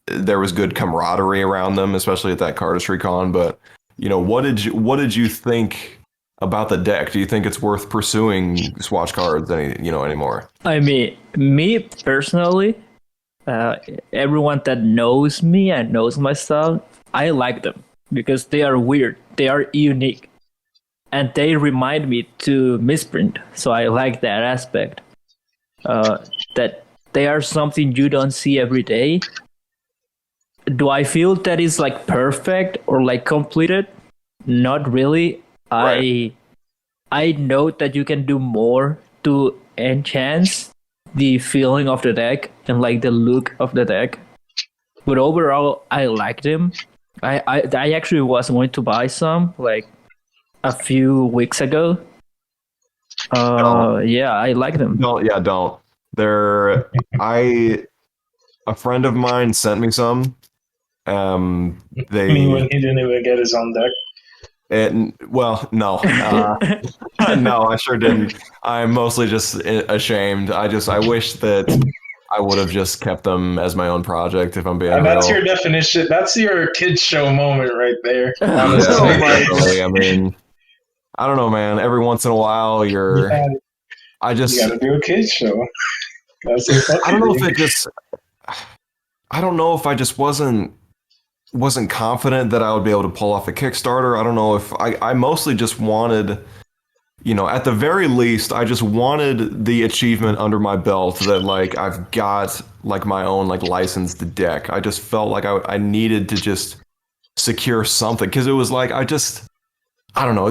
there was good camaraderie around them, especially at that cardistry con. But what did you think about the deck? Do you think it's worth pursuing Swatch cards anymore? I mean, me personally, everyone that knows me and knows my style, I like them because they are weird, they are unique, and they remind me to misprint. So I like that aspect. That they are something you don't see every day. Do I feel that is like perfect or like completed? Not really. Right. I know that you can do more to enhance the feeling of the deck and like the look of the deck. But overall, I like them. I actually was going to buy some like a few weeks ago. Yeah, I like them. Don't. They're a friend of mine sent me some. When he didn't even get his own deck. No. No, I sure didn't. I'm mostly just ashamed. I wish that I would have just kept them as my own project, if I'm being real. That's your definition. That's your kids show moment right there. Honestly. I mean, I don't know, man. Every once in a while, you gotta do a kids show. I don't know if I just wasn't confident that I would be able to pull off a Kickstarter. I don't know if I mostly just wanted, at the very least, I just wanted the achievement under my belt that like I've got like my own like licensed deck. I just felt like I needed to just secure something, because it was like I don't know.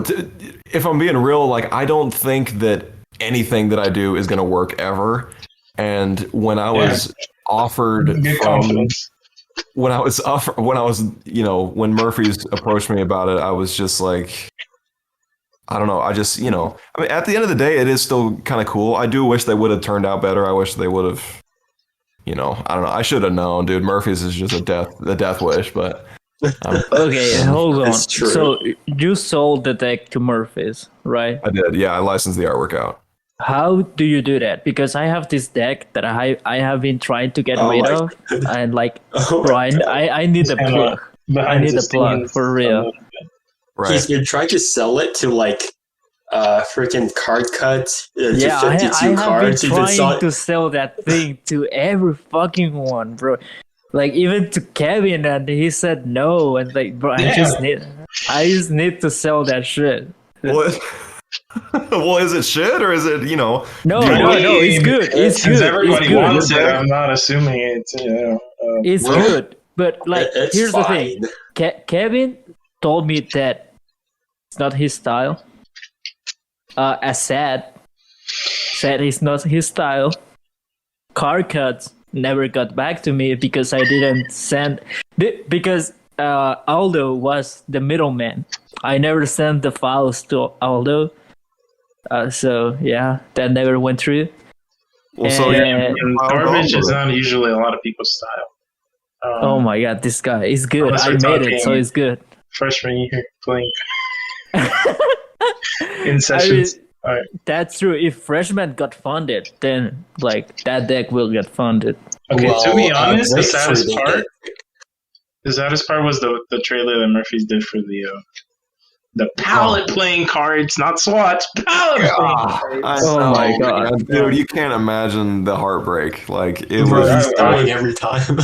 If I'm being real, like I don't think that anything that I do is going to work ever. And when I was offered when Murphy's approached me about it, I was just like, I don't know. I mean, at the end of the day, it is still kind of cool. I do wish they would have turned out better. I wish they would have, I don't know. I should have known, dude. Murphy's is just a death wish, but. Okay, hold on. True. So you sold the deck to Murphy's, right? I did. Yeah, I licensed the artwork out. How do you do that? Because I have this deck that I have been trying to get rid of, and like, I need the plug. I need the plug for real. Right. He's been trying to sell it to like freaking card cuts. Yeah, I have been trying to sell that thing to every fucking one, bro. Like even to Kevin, and he said no. And like, bro, I just need to sell that shit. What? Well, is it shit or is it, No, it's good. It's good. Everybody wants it. I'm not assuming it's, it's good. But like, here's fine. the thing. Kevin told me that it's not his style. As said it's not his style. Card cuts never got back to me because I didn't send, because Aldo was the middleman. I never sent the files to Aldo. So yeah, that never went through. Well, so garbage is not usually a lot of people's style. Oh my god, this guy is good. I made it, so he's good. Freshman year playing in sessions. All right. That's true. If Freshman got funded, then like that deck will get funded. Okay, to be honest, the saddest part was the trailer that Murphy's did for the palette playing cards, not Swatch. Palette playing cards. Oh my god, dude! You can't imagine the heartbreak. Like it was dying every time.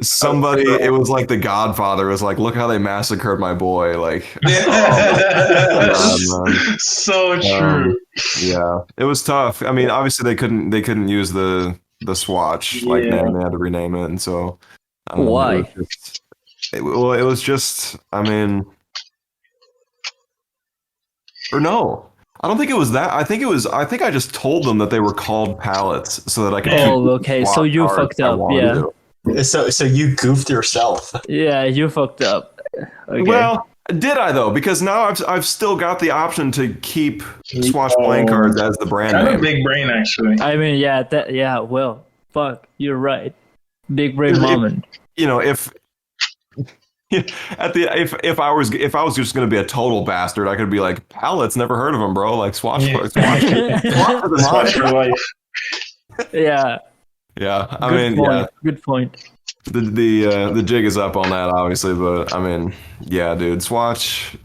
Somebody, it was like The Godfather was like, look how they massacred my boy. Like, so true. Yeah, it was tough. I mean, obviously they couldn't use the Swatch like name. They had to rename it, and so why? It was just. I mean. Or no, I don't think it was that. I think I just told them that they were called palettes so that I could. Oh, okay. So you fucked up. Yeah. So you goofed yourself. Yeah, you fucked up. Okay. Well, did I though? Because now I've still got the option to keep Swatch playing cards as the brand name. Big brain, actually. I mean, yeah. Well, fuck, you're right. Big brain moment. You know, if if I was just gonna be a total bastard, I could be like, pallets, never heard of them, bro. Like swatch for the Swatch for life. Yeah. Yeah, I Good mean, point. yeah, Good point. the jig is up on that, obviously, but I mean, yeah, dude, Swatch.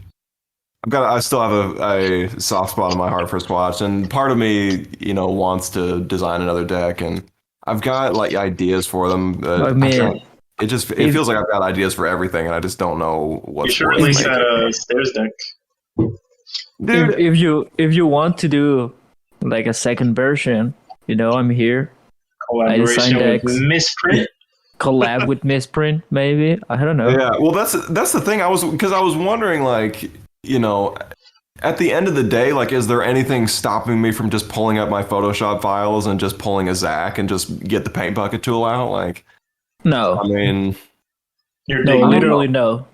I still have a soft spot in my heart for Swatch, and part of me, you know, wants to design another deck, and I've got like ideas for them. I mean, it feels like I've got ideas for everything, and I just don't know You what's should release that stairs deck. Dude, if you want to do like a second version, you know, I'm here. Collaboration with decks. Misprint. Collab with Misprint, maybe. I don't know. yeah. Well, that's the thing. I was wondering, like, you know, at the end of the day, like, is there anything stopping me from just pulling up my Photoshop files and just pulling a Zach and just get the paint bucket tool out? Like, No. I mean, No, literally no.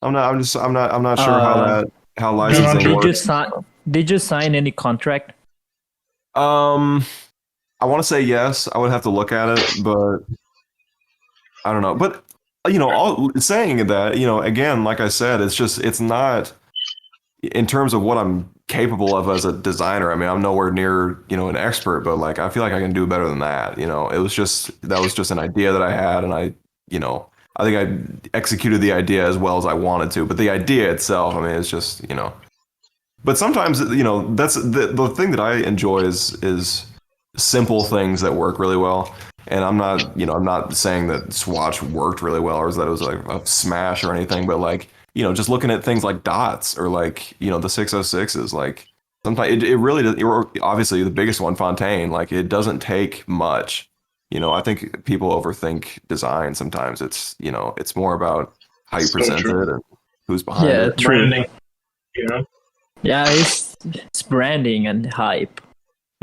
I'm not sure how licensing works. Did you sign any contract? I want to say yes. I would have to look at it, but I don't know. But you know, saying that, you know, again, like I said, it's not in terms of what I'm capable of as a designer. I mean, I'm nowhere near, you know, an expert, but like I feel like I can do better than that. You know, that was just an idea that I had, and I think I executed the idea as well as I wanted to. But the idea itself, I mean, it's just, you know. But sometimes, you know, that's the thing that I enjoy is simple things that work really well. And I'm not saying that Swatch worked really well or that it was like a smash or anything, but like, you know, just looking at things like dots or like, you know, the 606s, like sometimes it really does. Obviously, the biggest one, Fontaine, like it doesn't take much. You know, I think people overthink design sometimes. It's, you know, it's more about how you present it and who's behind it. Yeah, true. Branding, you know? Yeah, it's branding and hype.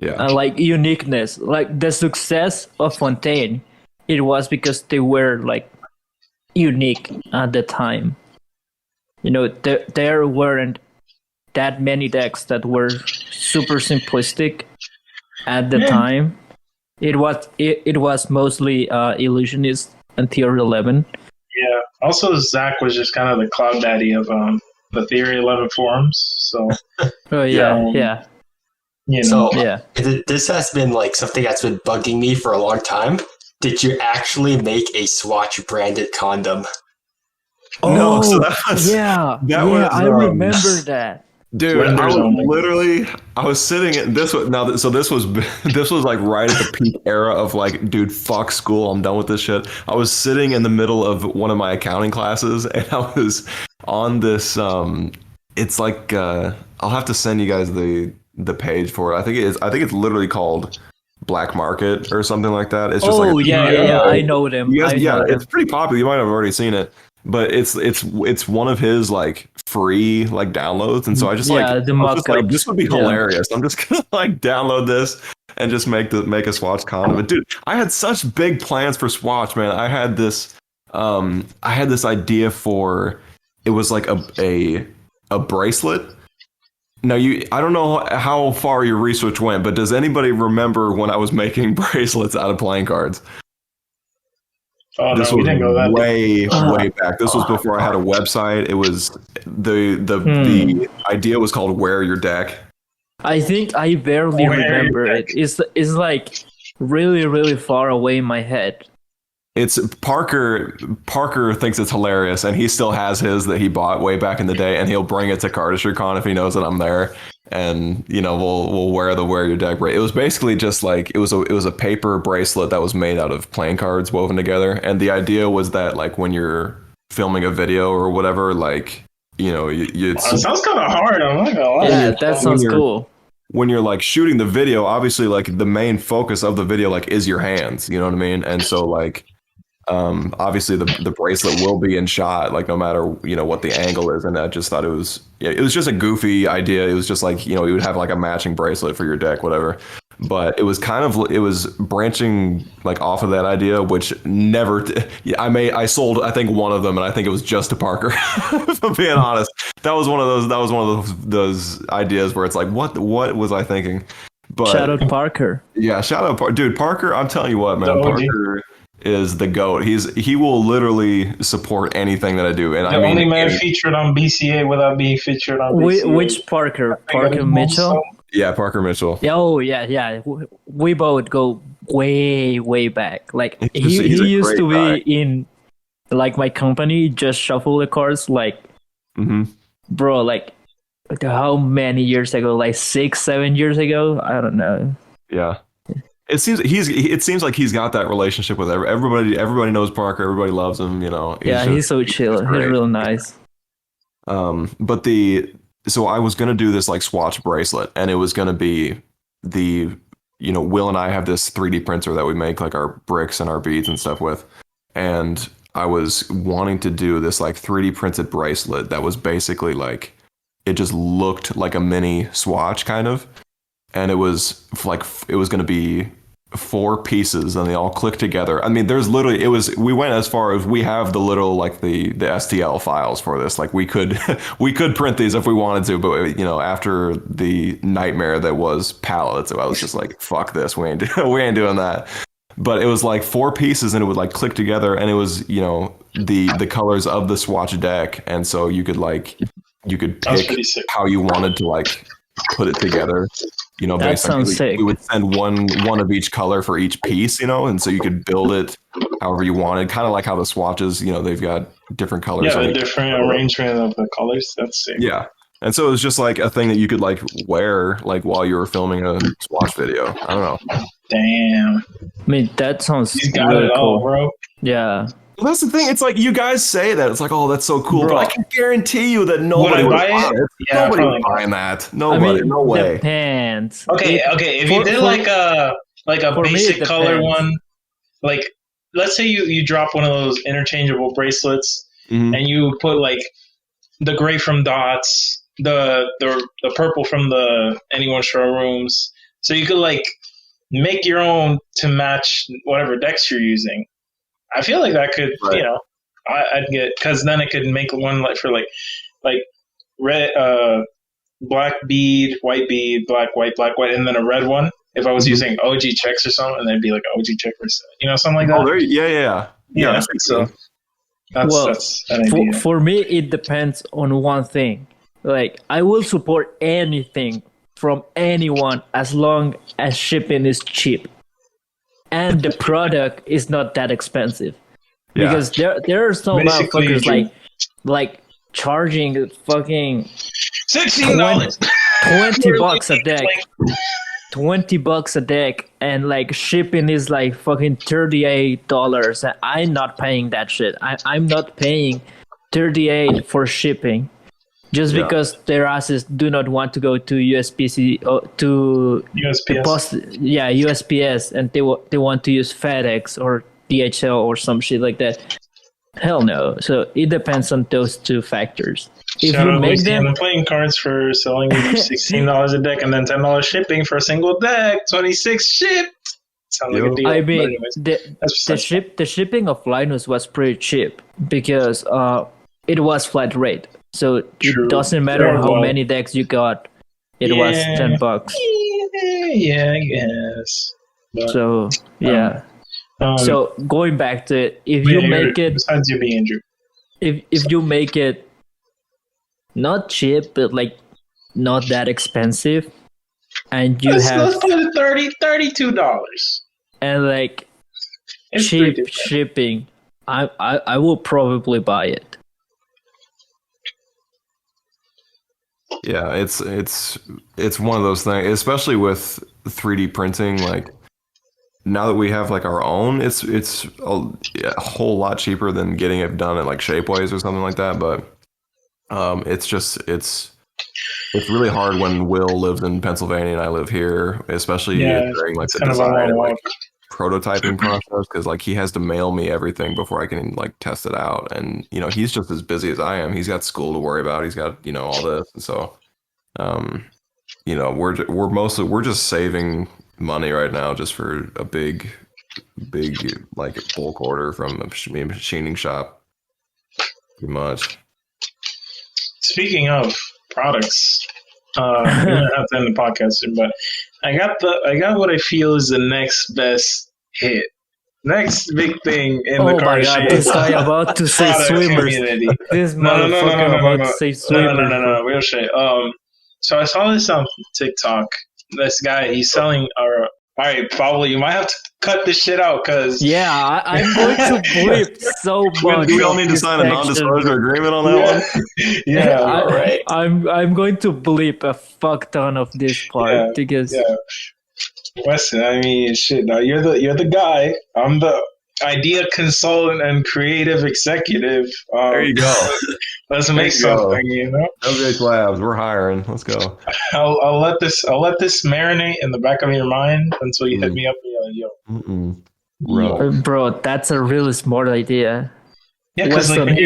Yeah. And like uniqueness. Like the success of Fontaine, it was because they were like unique at the time. You know, there weren't that many decks that were super simplistic at the time. It was mostly illusionist and Theory 11. Yeah. Also, Zach was just kind of the cloud daddy of the Theory 11 forums. So. Oh yeah, yeah. You know. So Yeah. This has been like something that's been bugging me for a long time. Did you actually make a Swatch branded condom? No, so that was I remember that. Dude, I was sitting at this was now. So this was like right at the peak era of like, dude, fuck school. I'm done with this shit. I was sitting in the middle of one of my accounting classes, and I was on this. It's like I'll have to send you guys the page for it. I think it's literally called Black Market or something like that. It's just I know them. It's pretty popular. You might have already seen it. But it's one of his like free like downloads, and so I just like this would be hilarious. I'm just gonna like download this and just make a Swatch condom. But dude, I had such big plans for Swatch, man. I had this idea for, it was like a bracelet. Now I don't know how far your research went, but does anybody remember when I was making bracelets out of playing cards? Oh, this was way back. This was before I had a website. It was the idea was called Wear Your Deck. I think I barely remember it. It's like really, really far away in my head. It's Parker thinks it's hilarious, and he still has his that he bought way back in the day, and he'll bring it to CardistryCon if he knows that I'm there. And you know, we'll wear the Wear Your Deck bracelet. It was basically just like it was a paper bracelet that was made out of playing cards woven together. And the idea was that like when you're filming a video or whatever, like, you know, it sounds kind of hard. I'm not gonna lie. Yeah, that sounds cool. When you're like shooting the video, obviously like the main focus of the video like is your hands. You know what I mean? And so like. Obviously the bracelet will be in shot, like no matter, you know, what the angle is. And I just thought it was just a goofy idea. It was just like, you know, you would have like a matching bracelet for your deck, whatever. But it was branching like off of that idea, which never, I sold, I think one of them, and I think it was just to Parker, if I'm being honest. That was one of those ideas where it's like, what was I thinking? But Shout out Parker. yeah, shout out, dude. Parker, I'm telling you what, man. The OG. Parker is the GOAT. He will literally support anything that I do, and The I mean, only man featured on BCA without being featured on BCA. Which Parker? Parker Mitchell? yeah, Parker Mitchell. Oh yeah. We both go way back. Like He's he a used to great be in like my company, just shuffle the cards. Like, bro, like how many years ago? Like 6-7 years ago? I don't know. Yeah. It seems like he's got that relationship with everybody. Everybody knows Parker. Everybody loves him. You know. He's so chill. He's real nice. But so I was gonna do this like swatch bracelet, and it was gonna be Will and I have this 3D printer that we make like our bricks and our beads and stuff with, and I was wanting to do this like 3D printed bracelet that was basically like it just looked like a mini swatch kind of. And it was going to be 4 pieces and they all click together. I mean, we went as far as we have the little, like the STL files for this. Like we could print these if we wanted to, but after the nightmare that was pallets, I was just like, fuck this. We ain't doing that. But it was like 4 pieces and it would like click together, and it was, the colors of the swatch deck. And so you could pick how you wanted to like put it together. That sounds sick. We would send one of each color for each piece, and so you could build it however you wanted, kind of like how the swatches, they've got different colors. Yeah, a different arrangement of the colors. That's sick. Yeah. And so it was just like a thing that you could like wear like while you were filming a swatch video. I don't know. Damn. I mean, that sounds really cool, all, bro. Yeah. Well, that's the thing. It's like you guys say that. It's like, oh, that's so cool. Bro. But I can guarantee you that nobody would buy it. Yeah, nobody would buy that. Nobody. No way. Depends. Okay. If you did like a basic color one, like let's say you drop one of those interchangeable bracelets and you put like the gray from Dots, the purple from the Anyone showrooms, so you could like make your own to match whatever decks you're using. I feel like that could, I'd get, because then it could make one like for like red, black bead, white bead, black, white, and then a red one. If I was using OG checks or something, and then it'd be like OG check or something like that. Oh, yeah. So that's an idea. For me, it depends on one thing. Like I will support anything from anyone as long as shipping is cheap. And the product is not that expensive, because there are some motherfuckers like charging fucking $16, $20 a deck, $20 a deck, and like shipping is like fucking $38. And I'm not paying that shit. I'm not paying $38 for shipping. Just because their asses do not want to go to USPS, USPS, and they want to use FedEx or DHL or some shit like that. Hell no. So it depends on those 2 factors. If you make them playing cards for selling $16 a deck and then $10 shipping for a single deck, 26 shipped. Sounds like a deal. I mean, the shipping of Linus was pretty cheap because it was flat rate. So it doesn't matter how many decks you got. It was $10. Yeah, I guess. But, so yeah. So going back to it, if you make it, besides you being Andrew, if you make it not cheap but like not that expensive, and you let's do it $32, and like cheap shipping, I will probably buy it. Yeah, it's one of those things, especially with 3D printing. Like now that we have like our own, it's a whole lot cheaper than getting it done at like Shapeways or something like that. But it's really hard when Will lives in Pennsylvania and I live here, especially during like the design and like prototyping process, because like he has to mail me everything before I can like test it out, and he's just as busy as I am. He's got school to worry about. He's got all this, and so we're just saving money right now just for a big like bulk order from a machining shop, pretty much. Speaking of products, we're gonna have to end the podcast soon, but I got what I feel is the next best hit. Next big thing in the Oh car my god, shape this guy about to say product swimmers. community. This No, motherfucker about to say swimmers. no, real shit. So I saw this on TikTok. This guy, he's selling our. All right, Pablo, you might have to cut this shit out because Yeah, I'm going to bleep so much. Do we all need to this sign a section. non-disclosure agreement on that one? yeah, all right. I'm going to bleep a fuck ton of this part because Weston, I mean, shit. Now you're the guy. I'm the idea consultant and creative executive. There you go. Let's make something. You know. WH Labs, we're hiring. Let's go. I'll let this marinate in the back of your mind until you hit me up. Yo. bro, that's a really smart idea. Yeah, because Weston,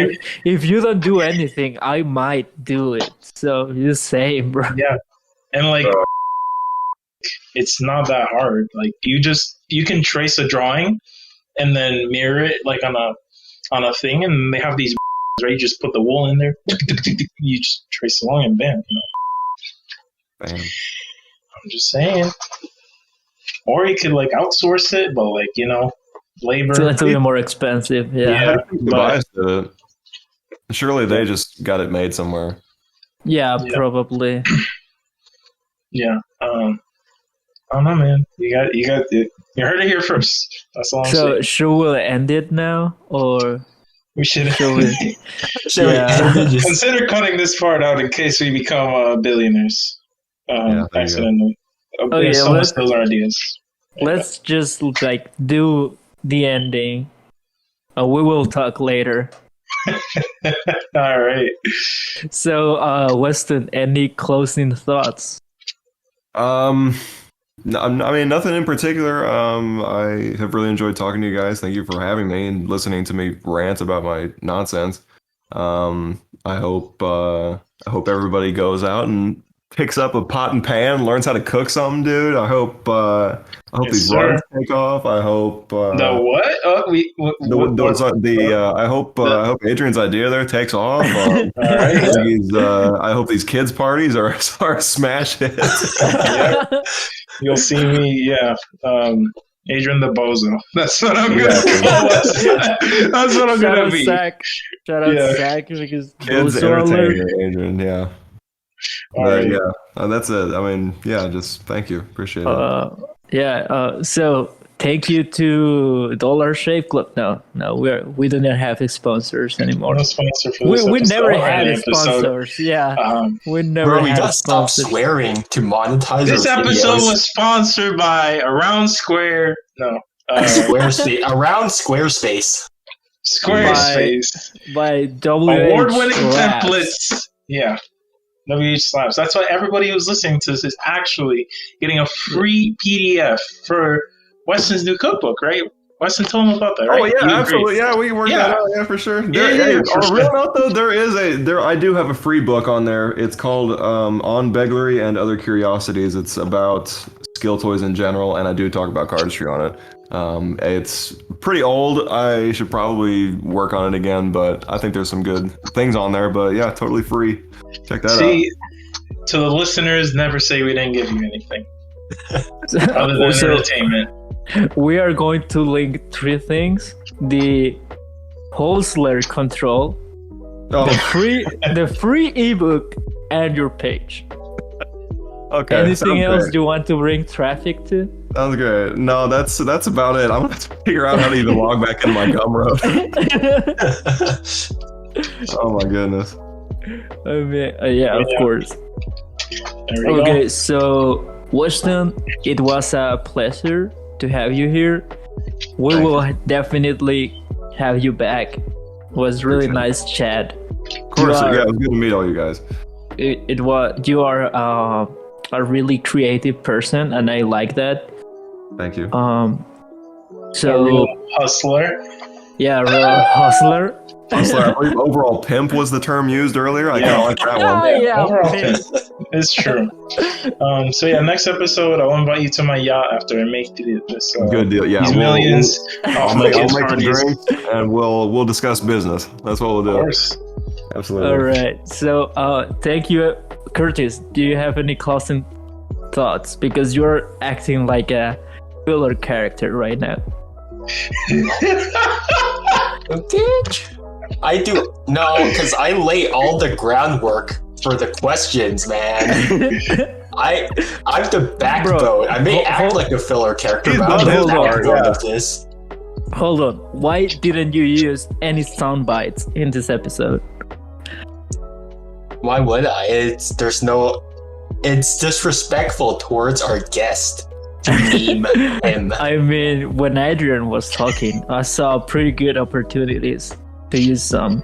if you don't do anything, I might do it. So you say, bro. Yeah, and like. It's not that hard. Like you can trace a drawing and then mirror it like on a thing, and they have these right. You just put the wool in there. You just trace along and bam. You know. Bam. I'm just saying. Or you could like outsource it, but like labor. It's a little bit more expensive. Yeah. But surely they just got it made somewhere. Yeah, probably. Yeah. I don't know, man. You heard it here first. That's all I'm saying. So should we end it now, or we should? Yeah. Consider cutting this part out in case we become billionaires accidentally. Okay, someone steals our ideas. Let's just like do the ending. We will talk later. All right. So, Weston, any closing thoughts? I mean, nothing in particular. I have really enjoyed talking to you guys. Thank you for having me and listening to me rant about my nonsense. I hope everybody goes out and picks up a pot and pan, learns how to cook something, dude. I hope these runs take off. I hope the what? I hope Adrian's idea there takes off. All right. I hope these kids parties are smash hits. Yeah. You'll see me, Adrian the Bozo. That's what I'm gonna be. That's what I'm gonna be. Shout out Zach because kids entertainer, Adrian. Yeah. Right. That's it. I mean, just thank you. Appreciate it. So take you to Dollar Shave Club. No, we do not have sponsors anymore. No sponsor for this we never had episode. sponsors. Yeah, we never Bro, we had gotta stop sponsors. swearing to monetize This our episode videos. was sponsored by Around Square. No. Squarespace. Around Squarespace. Squarespace. By WH Award-winning Labs. templates. Yeah. WH Slabs. That's why everybody who's listening to this is actually getting a free PDF for Weston's new cookbook, right? Weston told him about that, right? Oh yeah, absolutely. Yeah, we can work that out. Yeah, for sure. On a real note, though, I do have a free book on there. It's called "On Beggary and Other Curiosities." It's about skill toys in general, and I do talk about cardistry on it. It's pretty old. I should probably work on it again, but I think there's some good things on there. But yeah, totally free. Check that out. To the listeners, never say we didn't give you anything other than entertainment. We are going to link 3 things: the Holzler control, the free ebook, and your page. Okay. Anything else you want to bring traffic to? Sounds great. No, that's about it. I'm gonna have to figure out how to even log back into my Gumroad. Oh my goodness. I mean, of course. Okay, so Weston, it was a pleasure to have you here. We will definitely have you back. It was really nice chat. Of course, it was good to meet all you guys. You are a really creative person, and I like that. Thank you. So real hustler. Yeah, real hustler. I believe overall pimp was the term used earlier. I kind of like that one. Yeah, overall pimp. It's true. So next episode, I'll invite you to my yacht after I make this. Good deal. Yeah, these millions. I'll make the drinks, and we'll discuss business. That's what we'll do. Of course. Absolutely. All right. So, thank you, Curtis. Do you have any closing thoughts because you're acting like a filler character right now. Bitch. I do no, because I lay all the groundwork for the questions, man. I'm the backbone. Bro, I may act like a filler character, He's but not I'm the his part, backbone yeah. of this. Hold on. Why didn't you use any sound bites in this episode? Why would I? It's disrespectful towards our guest to meme him. I mean, when Adrian was talking, I saw pretty good opportunities to use some.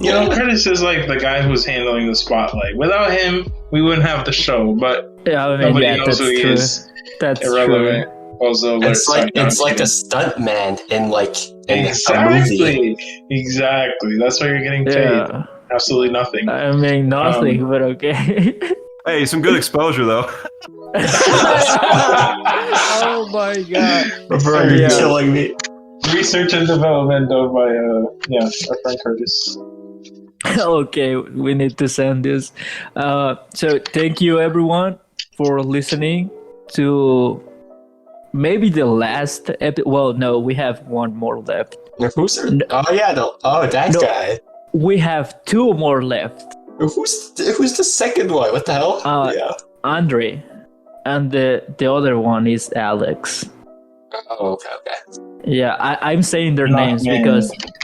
You know, Curtis is like the guy who's handling the spotlight. Without him, we wouldn't have the show. But Yeah, I mean, nobody yeah, knows that's who he true. is. That's Irrelevant. Also, It's like a stunt man in a movie. Exactly. That's why you're getting true. paid. Yeah. Absolutely nothing. I mean, nothing, but okay. Hey, some good exposure though. Oh my god. Roberto, you're killing me. Research and development done by our friend Curtis. Okay, we need to send this. So thank you everyone for listening to maybe the last episode. Well, no, we have one more left. Who's that No. guy. We have two more left. Who's the second one? What the hell? Andre, and the other one is Alex. Oh, okay. Yeah, I'm saying their Not names me.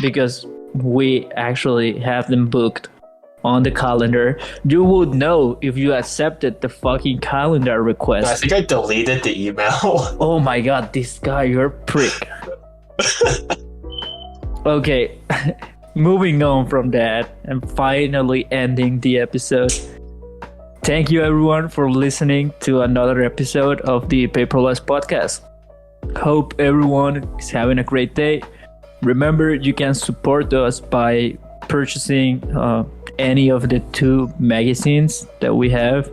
because we actually have them booked on the calendar. You would know if you accepted the fucking calendar I request. think I deleted the email. Oh my god, this guy, you're a prick. Okay, moving on from that and finally ending the episode. Thank you everyone for listening to another episode of the Paperless podcast. Hope everyone is having a great day. Remember, you can support us by purchasing any of the 2 magazines that we have.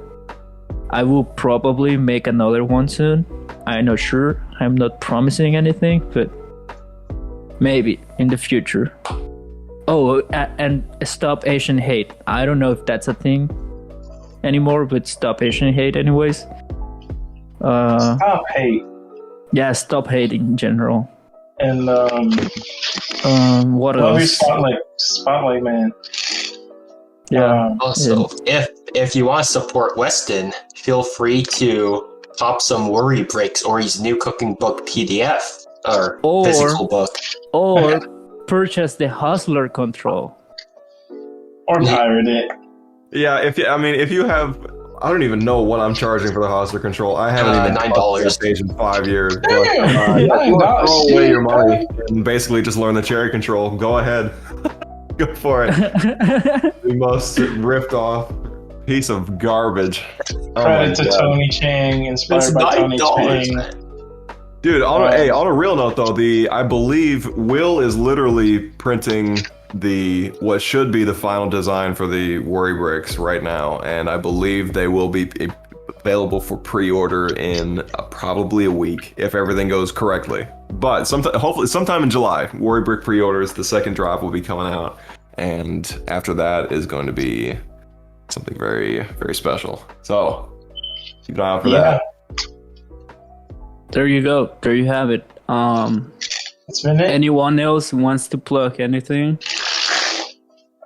I will probably make another one soon. I'm not sure. I'm not promising anything, but maybe in the future. Oh, and Stop Asian Hate. I don't know if that's a thing anymore, but Stop Asian Hate anyways. Stop hate. Yeah, stop hating in general. And What love your else? spotlight man. Yeah. Also, if you want to support Weston, feel free to pop some Worry Breaks or his new cooking book PDF or physical book. Or purchase the Hustler Control. Or pirate it. Yeah, if you have, I don't even know what I'm charging for the hostler control. I haven't even $9. touched that page in 5 years. But, $9. throw away your money and basically just learn the cherry control. Go ahead, go for it. The most ripped off piece of garbage. Oh Credit to my God. Tony Chang, inspired It's by Tony $9. Chang. Dude, on a real note though, I believe Will is literally printing what should be the final design for the Worry Bricks right now, and I believe they will be available for pre-order in probably a week if everything goes correctly. But hopefully sometime in July, Worry Brick pre-orders, the second drop will be coming out, and after that is going to be something very, very special. So keep an eye out for that. There you go. There you have it. That's been it. Anyone else wants to plug anything?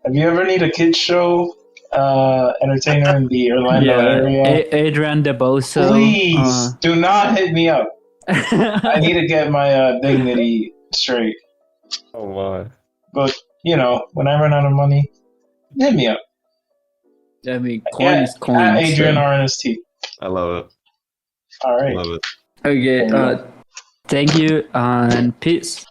If you ever need a kids show entertainer in the Orlando area, Adrian DeBoso. please do not hit me up. I need to get my dignity straight. Oh my. But, when I run out of money, hit me up. I mean, coin is coin. At Adrian so. RNST. I love it. All right. Love it. Okay. Thank you and peace.